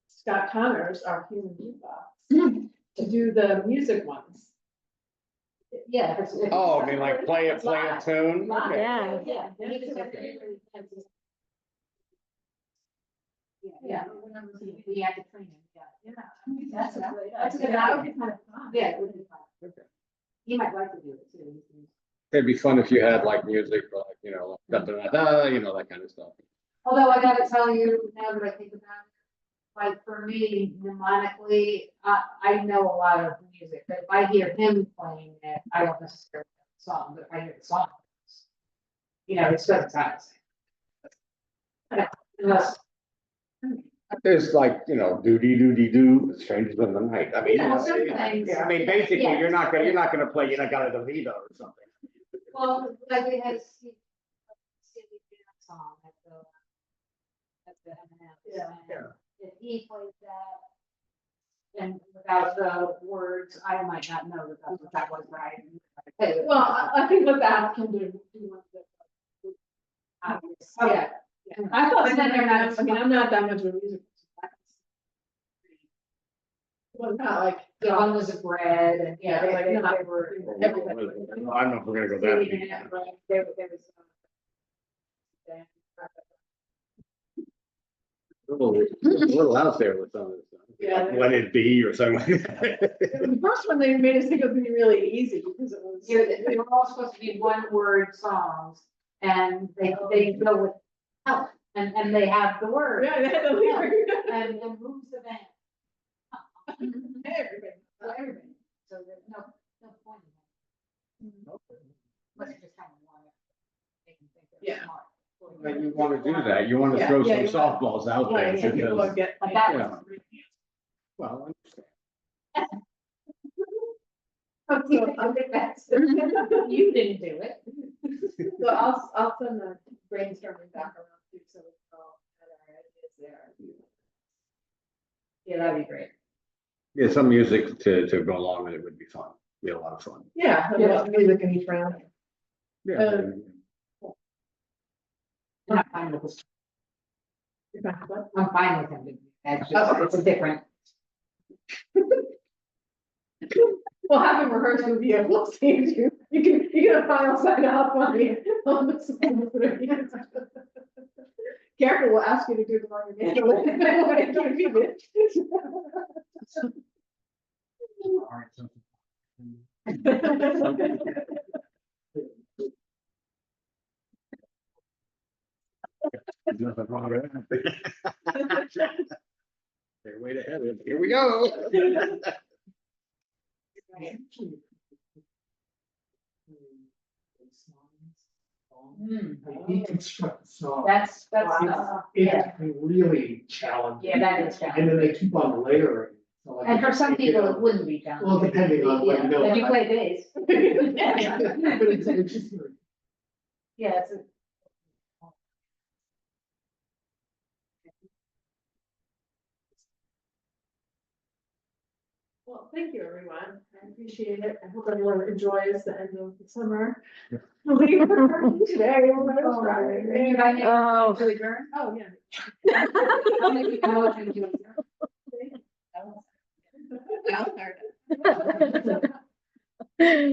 Scott Connors, our human jukebox, to do the music ones? Yeah. Oh, I mean, like play a tune? Live. Okay. Yeah. Yeah. and you just have to- Yeah, we had to train him, yeah. That's a good, That would be kind of fun. Yeah, it would be fun. Okay. He might like to do it too. It'd be fun if you had like music, like, like, da, da, da, da, that kind of stuff. Although I gotta tell you, now that I think about it, like for me, mnemonically, I know a lot of music, but if I hear him playing it, I don't necessarily know the song, but if I hear the song, it's doesn't sound the same. Unless. There's like, doody strangers in the night. I mean, Yeah, some things. I mean, basically, Yeah. you're not gonna play, got a DeVito or something. Well, like we had a silly dance song at the M&M. Yeah. Yeah. If he plays that, and without the words, I might not know that was right. Well, I think what that can do one that. Obvious. Yeah. I thought But then they're not- I'm not that much of a music. Well, not like. The one was a bread and, yeah, Yeah, like, they not- were. everybody. I don't know if we're gonna go that deep. There was. A little out there with some of this stuff. Yeah. Like, Let It Be or something. The first one, they made us think it was gonna be really easy because it was. They were all supposed to be one word songs and they go with help and they have the word. Yeah, they had the lyric. And who's the band? Everybody. So everybody, so there's no point in it. Unless you just kind of want to make them think they're Yeah. smart. But you wanna do that, you wanna Yeah, throw yeah, some you want- softballs out Yeah, there yeah, people because, will get. But that Yeah. was. well, I understand. I think that's, you didn't do it. So I'll send the brainstorming back around too, so we can all have our ideas there. Yeah, that'd be great. Yeah, some music to go along with it would be fun, be a lot of fun. Yeah, music in each round. Yeah. I'm fine with this. You're back, what? I'm fine with him. It's just, it's a different. We'll have him rehearse with you, we'll see you, you can get a final sign off on the, on the song. Careful, we'll ask you to do the wrong again. There's nothing wrong with that. They're way ahead of it. Here we go. Deconstruct the song. That's, It yeah, can be really challenging. yeah, that is And challenging. then they keep on layering. So like, And for some you know, people, it wouldn't be challenging. Well, depending on what you know. If you play bass. But it's just. Yeah, it's a. Well, thank you, everyone. I appreciate it. I hope everyone enjoys the end of the summer. Oh. Today, we're Friday. Oh. To adjourn? Oh, yeah. I'll make a motion to adjourn. Well,